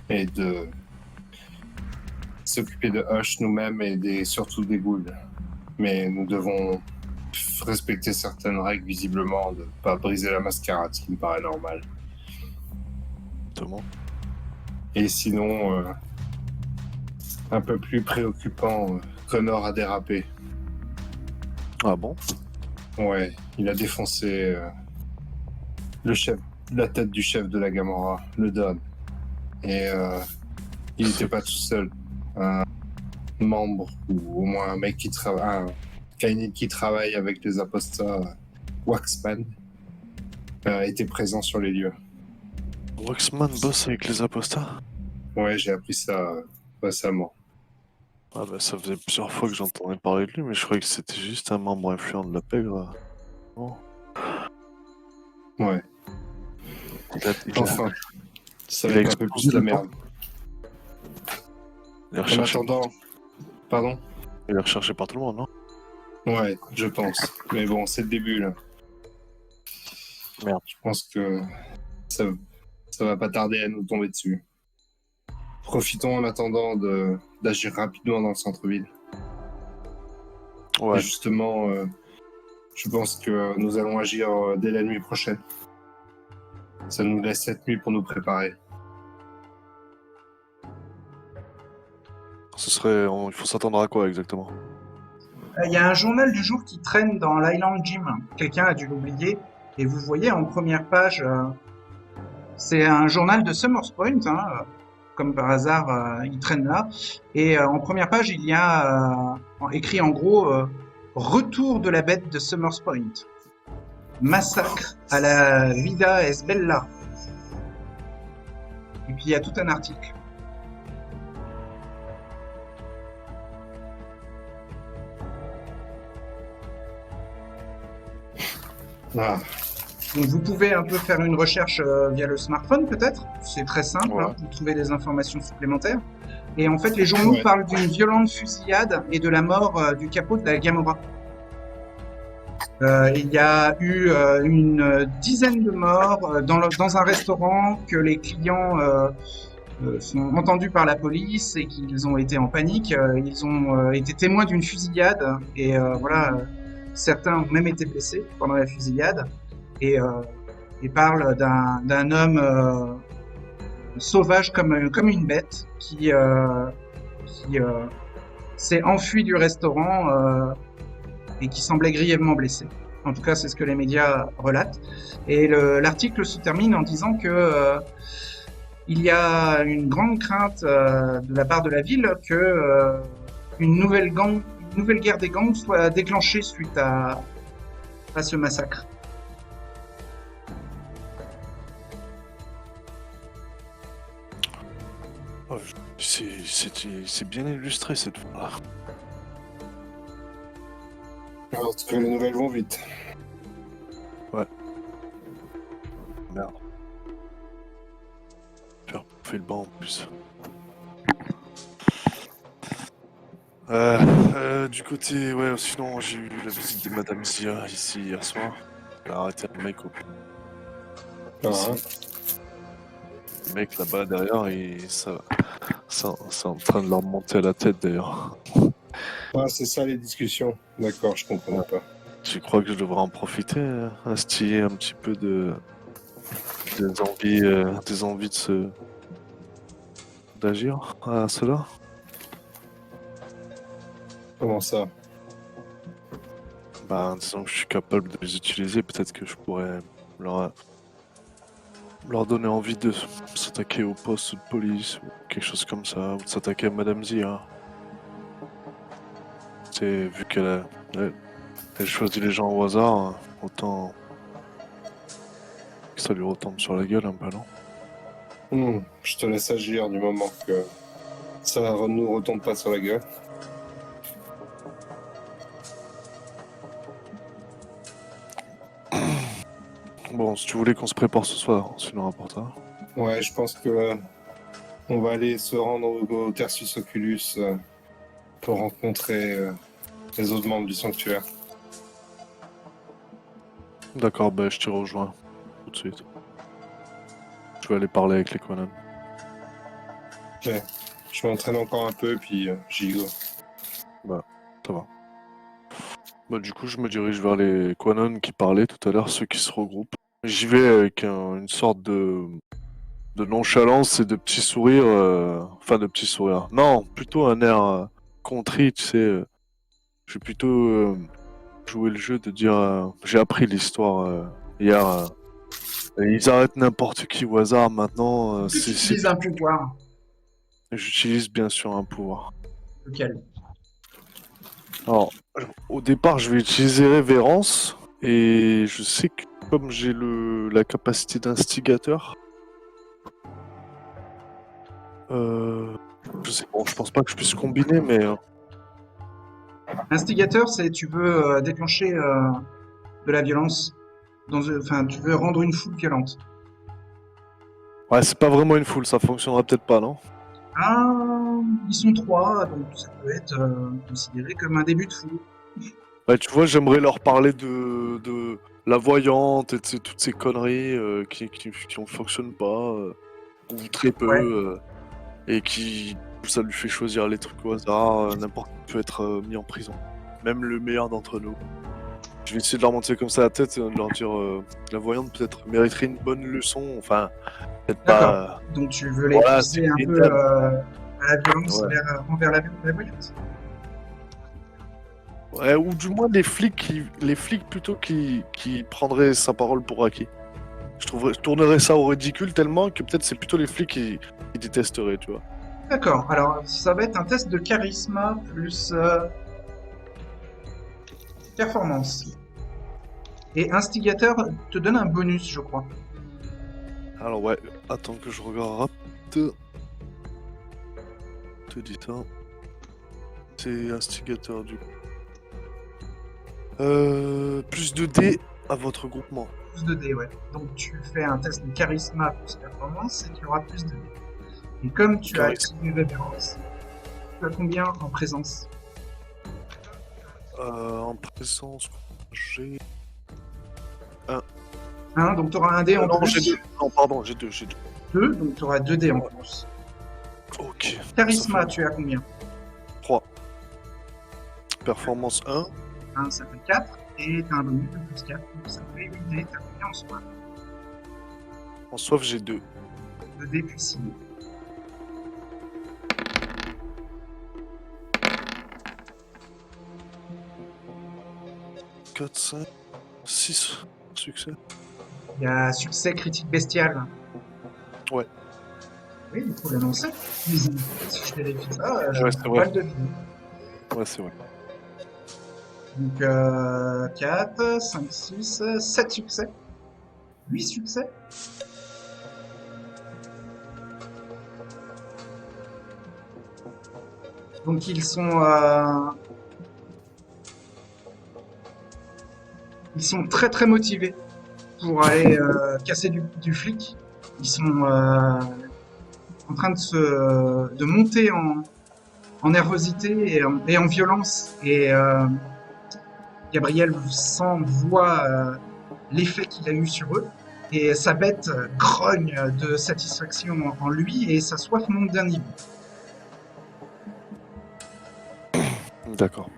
et de s'occuper de Hush nous-mêmes et surtout des ghouls. Mais nous devons respecter certaines règles, visiblement, de ne pas briser la mascarade, ce qui me paraît normal. Exactement. Et sinon, un peu plus préoccupant, Connor a dérapé. Ah bon? Ouais, il a défoncé la tête du chef de la Gamorra, le Don. Et il n'était pas tout seul. Un membre, ou au moins un mec qui travaille avec les apostats, Waxman, était présent sur les lieux. Waxman bosse avec les apostats? Ouais, j'ai appris ça récemment. Ah bah ça faisait plusieurs fois que j'entendais parler de lui, mais je croyais que c'était juste un membre influent de la pègre. Bon. Ouais. Enfin, ça il va a être un peu explosé plus de la le merde. Il est En recherché, attendant, pardon? il est recherché par tout le monde, non? Ouais, je pense. Mais bon, c'est le début là. Merde. Je pense que ça va pas tarder à nous tomber dessus. Profitons en attendant d'agir rapidement dans le centre-ville. Et Ouais. justement, je pense que nous allons agir dès la nuit prochaine. Ça nous laisse cette nuit pour nous préparer. Il faut s'attendre à quoi exactement? Il y a un journal du jour qui traîne dans l'Island Gym. Quelqu'un a dû l'oublier. Et vous voyez en première page, c'est un journal de Summers Point, hein, comme par hasard, il traîne là. Et en première page, il y a écrit en gros Retour de la bête de Summers Point. Massacre à la Vida Esbella. Et puis il y a tout un article. Ah, Donc vous pouvez un peu faire une recherche via le smartphone peut-être. C'est très simple, Ouais. hein, vous trouvez des informations supplémentaires. Et en fait, les journaux Ouais. parlent d'une violente fusillade et de la mort du capot de la Gamora. Il y a eu une dizaine de morts dans un restaurant, que les clients sont entendus par la police et qu'ils ont été en panique. Ils ont été témoins d'une fusillade et voilà, certains ont même été blessés pendant la fusillade. Et parle d'un homme sauvage comme une bête qui s'est enfui du restaurant et qui semblait grièvement blessé. En tout cas, c'est ce que les médias relatent. Et l'article se termine en disant que il y a une grande crainte de la part de la ville que une nouvelle guerre des gangs soit déclenchée suite à ce massacre. Oh, c'est bien illustré cette fois. en tout cas, les nouvelles vont vite. Merde. Faire bouffer le banc en plus. Du côté, ouais, sinon j'ai eu la visite de Madame Zia ici hier soir. Elle a arrêté un mec Ah, Le mec là-bas derrière, et ça c'est en train de leur monter à la tête d'ailleurs. Ah, c'est ça les discussions. D'accord, je comprends pas. Je crois que je devrais en profiter, instiller un petit peu des envies d'agir à cela. Comment ça? Bah, disons que je suis capable de les utiliser, peut-être que je pourrais leur donner envie de s'attaquer au poste de police ou quelque chose comme ça, ou de s'attaquer à Madame Zia. C'est vu elle choisit les gens au hasard, autant que ça lui retombe sur la gueule un peu, non? Je te laisse agir du moment que ça nous retombe pas sur la gueule. Bon, si tu voulais qu'on se prépare ce soir, sinon rapporte. Ouais, je pense que on va aller se rendre au Tertius Oculus pour rencontrer les autres membres du sanctuaire. D'accord, bah je te rejoins tout de suite. Je vais aller parler avec les Quanon. Je m'entraîne encore un peu, puis j'y go. Ça va. Bah du coup, je me dirige vers les Quanon qui parlaient tout à l'heure, ceux qui se regroupent. J'y vais avec une sorte de nonchalance et de petits sourires, enfin de petits sourires. Non, plutôt un air contrit, tu sais. Je vais plutôt jouer le jeu de dire j'ai appris l'histoire hier. Et ils arrêtent n'importe qui au hasard maintenant. Tu utilises un pouvoir. J'utilise bien sûr un pouvoir. Lequel? Alors, au départ, je vais utiliser Révérence. Et je sais que comme j'ai la capacité d'instigateur, Je pense pas que je puisse combiner, mais Instigateur, c'est tu veux déclencher de la violence. Enfin, tu veux rendre une foule violente. ouais, c'est pas vraiment une foule, ça fonctionnera peut-être pas, non? Ah, ils sont 3, donc ça peut être considéré comme un début de foule. Ouais, tu vois, j'aimerais leur parler de la voyante et de toutes ces conneries qui ne fonctionnent pas, ou très peu, Ouais. et qui ça lui fait choisir les trucs au hasard, n'importe qui peut être mis en prison, même le meilleur d'entre nous. Je vais essayer de leur monter comme ça la tête et de leur dire la voyante peut-être mériterait une bonne leçon, enfin, peut-être D'accord. pas. Donc tu veux les Voilà, pousser c'est un une peu étape. à la violence Ouais. envers la voyante. Ouais, ou du moins les flics plutôt qui prendraient sa parole pour acquis. Je tournerais ça au ridicule tellement que peut-être c'est plutôt les flics qui détesteraient, tu vois. D'accord. Alors ça va être un test de charisme plus performance. Et instigateur te donne un bonus, je crois. Alors ouais, attends que je regarde rapide. Te dis ça. C'est instigateur du coup. Plus de dés à votre groupement. Plus de dés, ouais. Donc tu fais un test de charisme plus performance et tu auras plus de dés. Et comme tu as Charisme. activé révérence, tu as combien en présence? En présence, j'ai... 1, donc tu auras un dé en non, plus. j'ai 2. Non, pardon, j'ai 2. 2, donc tu auras 2 dés en plus. Ok. Charisme, Ça fait tu as combien? 3. Performance 1. 1, ça fait 4. Et tu as un bonus de plus 4, donc ça fait 8 dés. Tu as combien en soi? En soif, j'ai 2. 2 dés plus 6 dés. Quatre, 5, 6 succès. Il y a succès critique bestial. Ouais. Oui, il faut l'annoncer. Si je vérifie ça, je Ouais, ne c'est peux vrai. pas le deviner. Ouais, c'est vrai. Donc 4, 5, 6, 7 succès. 8 succès. Donc ils sont très très motivés pour aller casser du flic. Ils sont en train de monter en nervosité et en violence. Et Gabriel voit l'effet qu'il a eu sur eux. Et sa bête grogne de satisfaction en lui et sa soif monte d'un niveau. D'accord.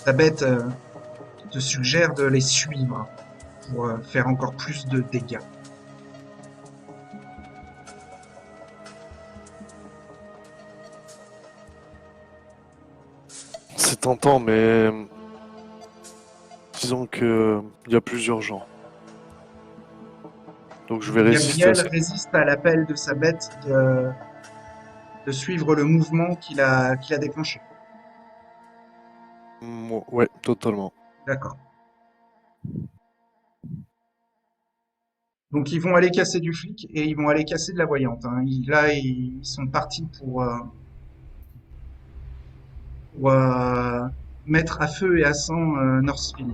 Sa bête te suggère de les suivre pour faire encore plus de dégâts. C'est tentant, mais disons que il y a plusieurs gens. Donc je vais résister à Gabriel ça. résiste à l'appel de sa bête de suivre le mouvement qu'il a déclenché. Ouais, totalement. D'accord. Donc ils vont aller casser du flic et ils vont aller casser de la voyante. Hein. Là, ils sont partis pour mettre à feu et à sang Northfield.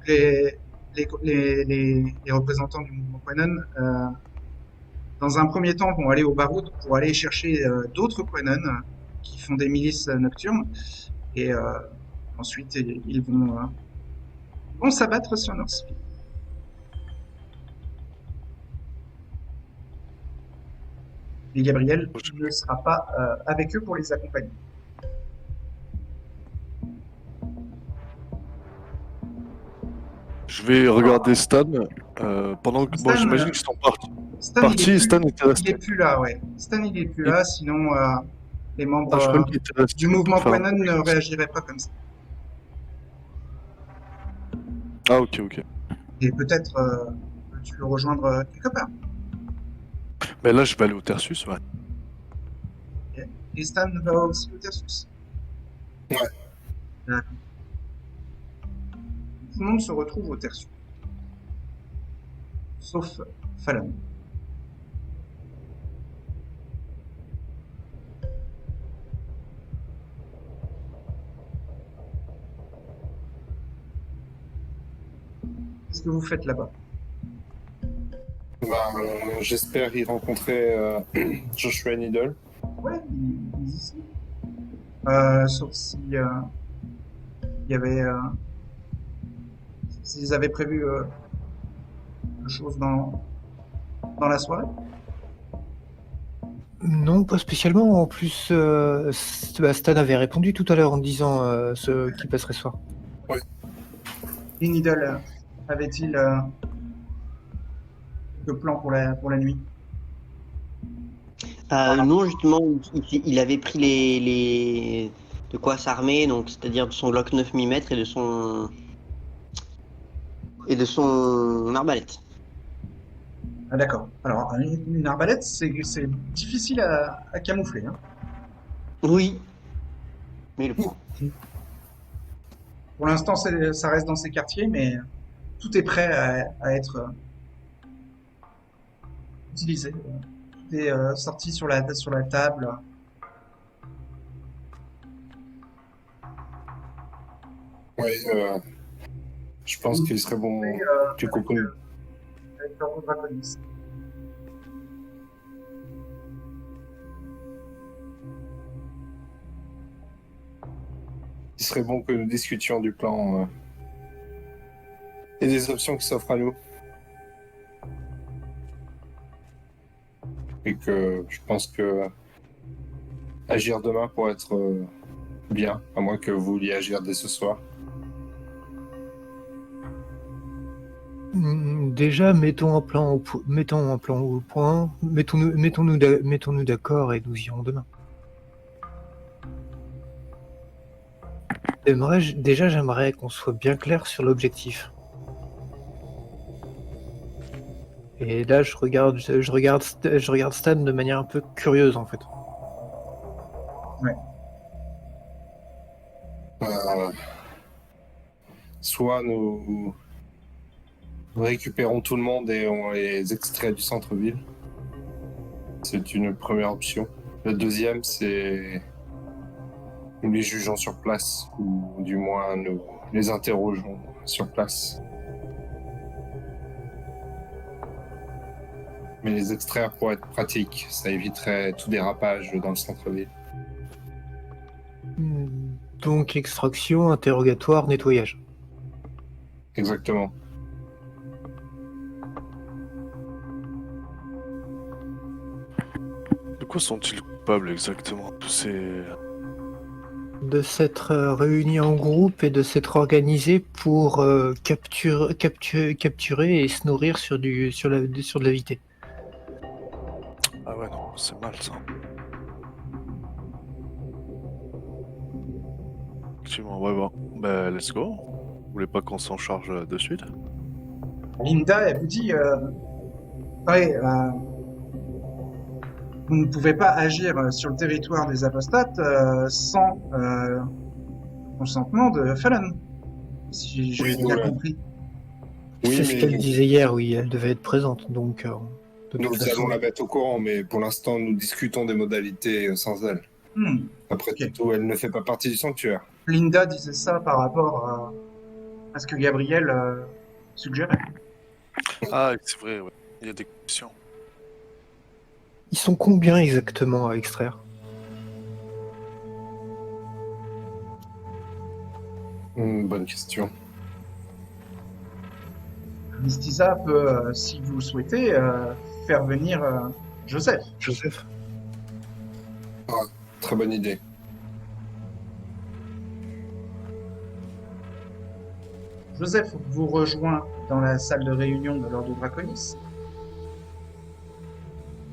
Les, les représentants du mouvement Quanon, dans un premier temps, vont aller au Baroud pour aller chercher d'autres Quanon qui font des milices nocturnes. Et ensuite, ils vont s'abattre sur Northfield. Et Gabriel ne sera pas avec eux pour les accompagner. Je vais regarder Stan pendant que. Bon, Stan, j'imagine qu'ils sont partis. Stan, il est Stan était il resté. est plus là, ouais. Stan, il est plus Il- là, sinon les membres Ah, je croyais qu'il était resté du mouvement pour faire un Quanon ne peu. réagiraient pas comme ça. Ah, ok, ok. Et peut-être tu le rejoindre quelque part. Mais là, je vais aller au Tersus, ouais. Et Stan va aussi au Tersus. Ouais. D'accord. Tout le monde se retrouve au tertiaire. Sauf Fallon. Qu'est-ce que vous faites là-bas? J'espère y rencontrer Joshua Needle. Ouais, ils ici. Sauf si il y avait, s'ils avaient prévu quelque chose dans la soirée. Non, pas spécialement. En plus, Stan avait répondu tout à l'heure en disant ce qui passerait ce soir. Et Needle avait-il de plans pour la nuit? Non, justement, il avait pris les de quoi s'armer, donc c'est-à-dire de son Glock 9 mm et de son arbalète. Ah, d'accord. Alors, une arbalète, c'est difficile à camoufler, hein. Oui, mais le faut. Pour l'instant, ça reste dans ces quartiers, mais tout est prêt à être utilisé. Tout est sorti sur la table. Oui, je pense qu'il serait bon du coup qu'on Avec l'ordre draconis. il serait bon que nous discutions du plan et des options qui s'offrent à nous. Et que je pense que agir demain pourrait être bien, à moins que vous vouliez agir dès ce soir. Déjà, mettons un plan au point, mettons-nous d'accord et nous irons demain. J'aimerais qu'on soit bien clair sur l'objectif. Et là, je regarde Stan de manière un peu curieuse en fait. Soit nous récupérons tout le monde et on les extrait du centre-ville. C'est une première option. La deuxième, c'est nous les jugeons sur place, ou du moins nous les interrogeons sur place. Mais les extraire pourrait être pratique, ça éviterait tout dérapage dans le centre-ville. Donc extraction, interrogatoire, nettoyage. Exactement. De quoi sont-ils coupables exactement, tous ces... De s'être réunis en groupe et de s'être organisés pour capturer et se nourrir sur de la vitesse. Ah ouais, non, c'est mal ça. Effectivement, ouais, bon. Bah, let's go. Vous voulez pas qu'on s'en charge de suite? Linda, elle vous dit, ouais, vous ne pouvez pas agir sur le territoire des apostates sans consentement de Fallon, si j'ai Oui, bien voilà. compris. Oui, C'est ce mais qu'elle disait hier, oui, elle devait être présente. Donc, de nous toute allons façon, la mettre au courant, mais pour l'instant, nous discutons des modalités sans elle. Après Ok. tout, elle ne fait pas partie du sanctuaire. Linda disait ça par rapport à ce que Gabriel suggérait. Ah, c'est vrai, ouais. Il y a des questions. ils sont combien exactement à extraire? Bonne question. Mistisa peut, si vous le souhaitez, faire venir Joseph. Joseph? Très bonne idée. Joseph vous rejoint dans la salle de réunion de l'Ordre Draconis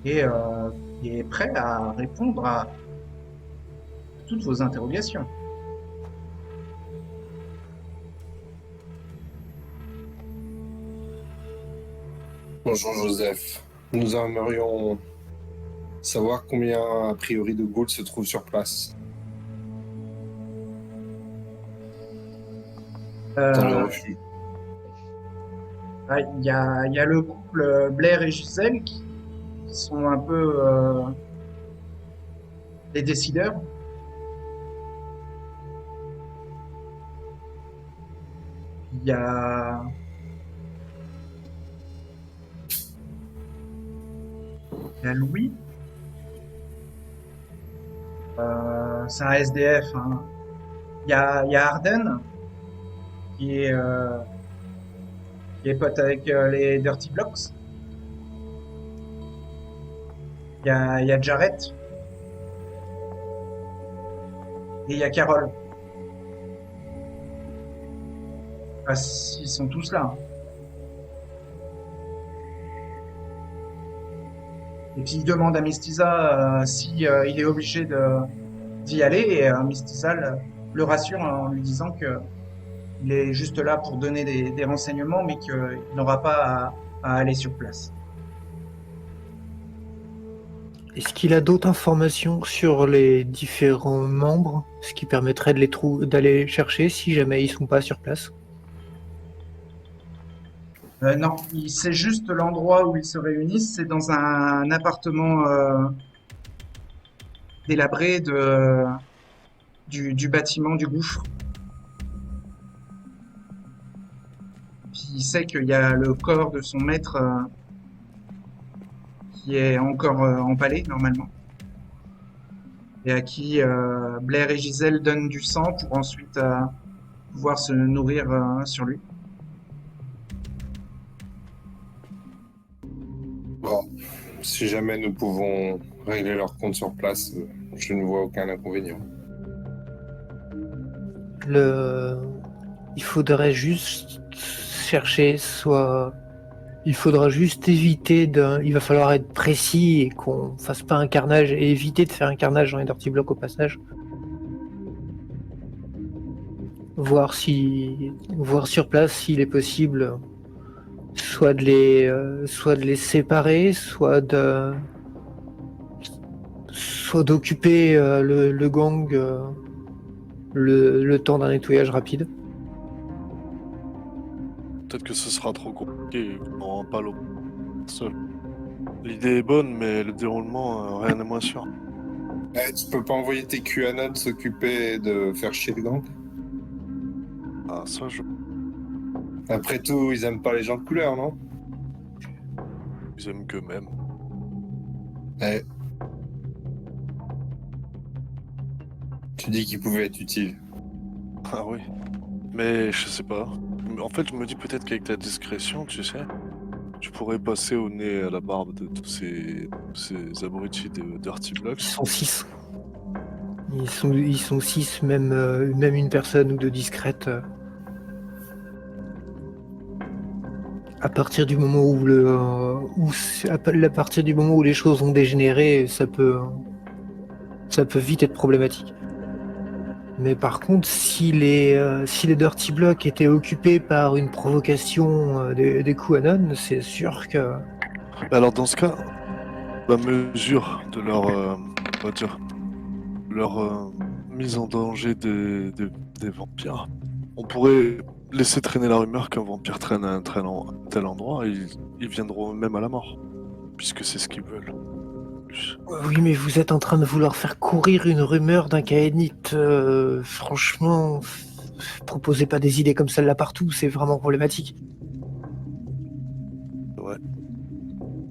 et est prêt à répondre à toutes vos interrogations. Bonjour Joseph. Nous aimerions savoir combien a priori de ghouls se trouvent sur place. Dans le Euh, refuge. Il y a le couple Blair et Gisèle qui sont un peu les décideurs. Il y a Louis. C'est un SDF, hein. Il y a Arden qui est, euh, qui est pote avec les Dirty Blocks. Il y a Jarrett et il y a Carole. Ah, ils sont tous là, hein. Et puis il demande à Mistisa si il est obligé d'y aller et Mistisa le rassure en lui disant que il est juste là pour donner des renseignements mais qu'il n'aura pas à aller sur place. Est-ce qu'il a d'autres informations sur les différents membres, ce qui permettrait d'aller chercher si jamais ils sont pas sur place? Non, il sait juste l'endroit où ils se réunissent, c'est dans un appartement délabré du bâtiment du gouffre. Puis il sait qu'il y a le corps de son maître qui est encore empalé normalement et à qui Blair et Gisèle donnent du sang pour ensuite pouvoir se nourrir sur lui. Bon, si jamais nous pouvons régler leur compte sur place, je ne vois aucun inconvénient. Il faudrait juste chercher, il faudra juste éviter il va falloir être précis et qu'on fasse pas un carnage et éviter de faire un carnage dans les Dirty Blocks au passage. Voir sur place s'il est possible soit de les séparer, soit d'occuper le gang le temps d'un nettoyage rapide. Peut-être que ce sera trop compliqué et qu'on n'aura pas l'eau seul. L'idée est bonne, mais le déroulement, rien n'est moins sûr. Tu peux pas envoyer tes QAnon s'occuper de faire chier le gang? Ah, ça, Après tout, ils aiment pas les gens de couleur, non? ils aiment qu'eux-mêmes. Eh. Tu dis qu'ils pouvaient être utiles. Ah oui. Mais je sais pas. En fait, je me dis peut-être qu'avec ta discrétion, tu sais, tu pourrais passer au nez à la barbe de tous ces abrutis de Dirty Ils Blocks. sont 6. Ils sont 6, même une personne ou deux discrètes. À partir du moment à partir du moment où les choses ont dégénéré, ça peut vite être problématique. Mais par contre, si les Dirty Blocks étaient occupés par une provocation des QAnon, c'est sûr que... Alors dans ce cas, la mesure de leur, on va dire, leur mise en danger des vampires, on pourrait laisser traîner la rumeur qu'un vampire traîne à un tel endroit et ils viendront même à la mort, puisque c'est ce qu'ils veulent. Oui, mais vous êtes en train de vouloir faire courir une rumeur d'un Kaenite. Franchement, proposez pas des idées comme celle-là partout, c'est vraiment problématique. Ouais.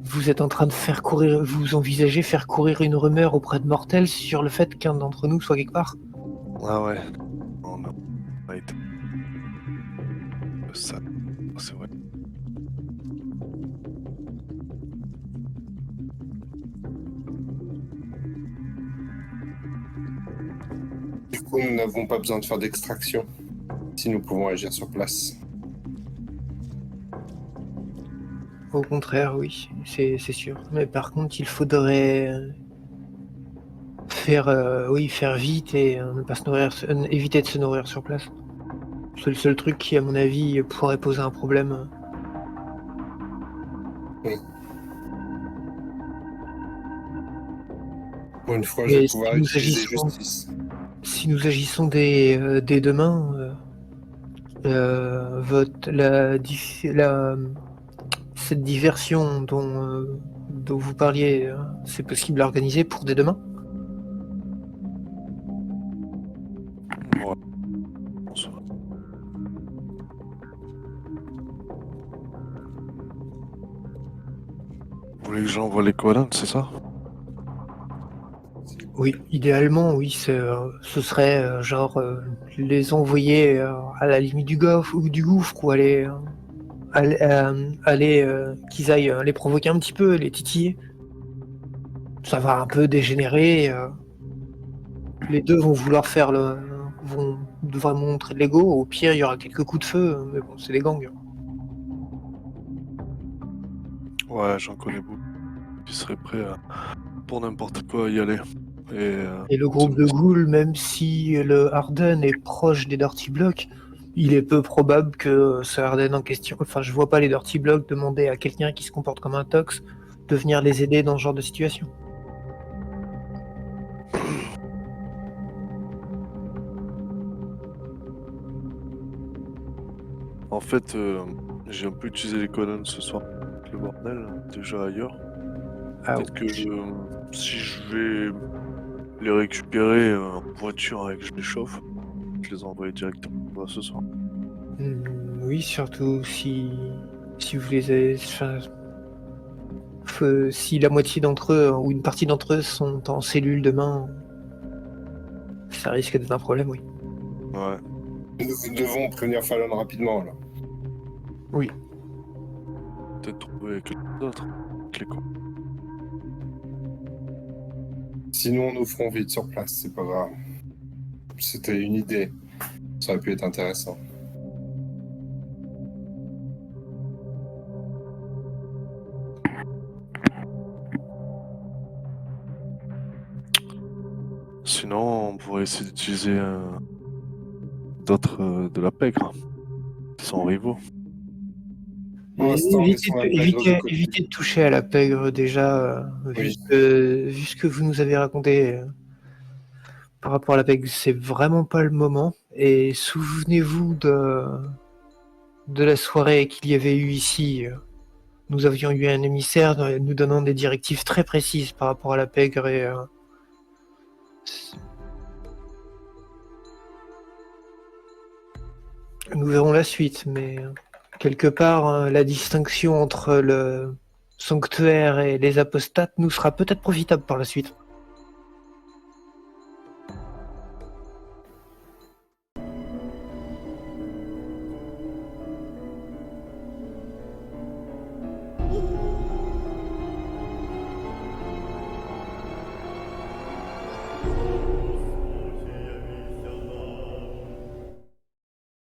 Vous êtes en train de vous envisagez faire courir une rumeur auprès de mortels sur le fait qu'un d'entre nous soit quelque part? Ah ouais. Oh non. Ouais. Ça, c'est vrai. Du coup, nous n'avons pas besoin de faire d'extraction si nous pouvons agir sur place. Au contraire, oui, c'est sûr. Mais par contre, il faudrait faire vite et ne pas se nourrir, éviter de se nourrir sur place. C'est le seul truc qui, à mon avis, pourrait poser un problème. Oui. Pour une fois, je vais pouvoir utiliser justice. Si nous agissons dès demain, cette diversion dont vous parliez, c'est possible à organiser pour dès demain? Ouais. Bonsoir. Vous voulez que j'envoie les colonnes, c'est ça? Oui, idéalement, oui, ce serait les envoyer à la limite du gouffre ou qu'ils aillent les provoquer un petit peu, les titiller. Ça va un peu dégénérer. Les deux vont vont devoir montrer de l'ego. Au pire, il y aura quelques coups de feu, mais bon, c'est des gangs. Ouais, j'en connais beaucoup. Qui seraient prêts pour n'importe quoi à y aller. Et le groupe de ghouls, même si le Harden est proche des Dirty Blocks, il est peu probable que ce Harden en question... Enfin, je vois pas les Dirty Blocks demander à quelqu'un qui se comporte comme un tox de venir les aider dans ce genre de situation. En fait, j'ai un peu utilisé les colonnes ce soir. Le bordel, déjà ailleurs. Ah, Peut-être que si je vais les récupérer en voiture avec je les chauffe, je les envoie directement ce soir. oui, surtout si vous les avez... Enfin, si la moitié d'entre eux, ou une partie d'entre eux sont en cellule demain, ça risque d'être un problème, oui. Ouais. Nous devons prévenir Fallon rapidement, là. Oui. Peut-être trouver quelqu'un d'autre. Les cons. Sinon, nous ferons vite sur place, c'est pas grave. C'était une idée. Ça aurait pu être intéressant. Sinon, on pourrait essayer d'utiliser d'autres de la pègre. Ils sont rivaux. Pour l'instant, laissons la pègre de côté. Évitez de toucher à la pègre déjà, Oui. vu ce que vous nous avez raconté par rapport à la pègre, c'est vraiment pas le moment. Et souvenez-vous de la soirée qu'il y avait eu ici. Nous avions eu un émissaire nous donnant des directives très précises par rapport à la pègre et nous verrons la suite, mais quelque part, la distinction entre le sanctuaire et les apostates nous sera peut-être profitable par la suite.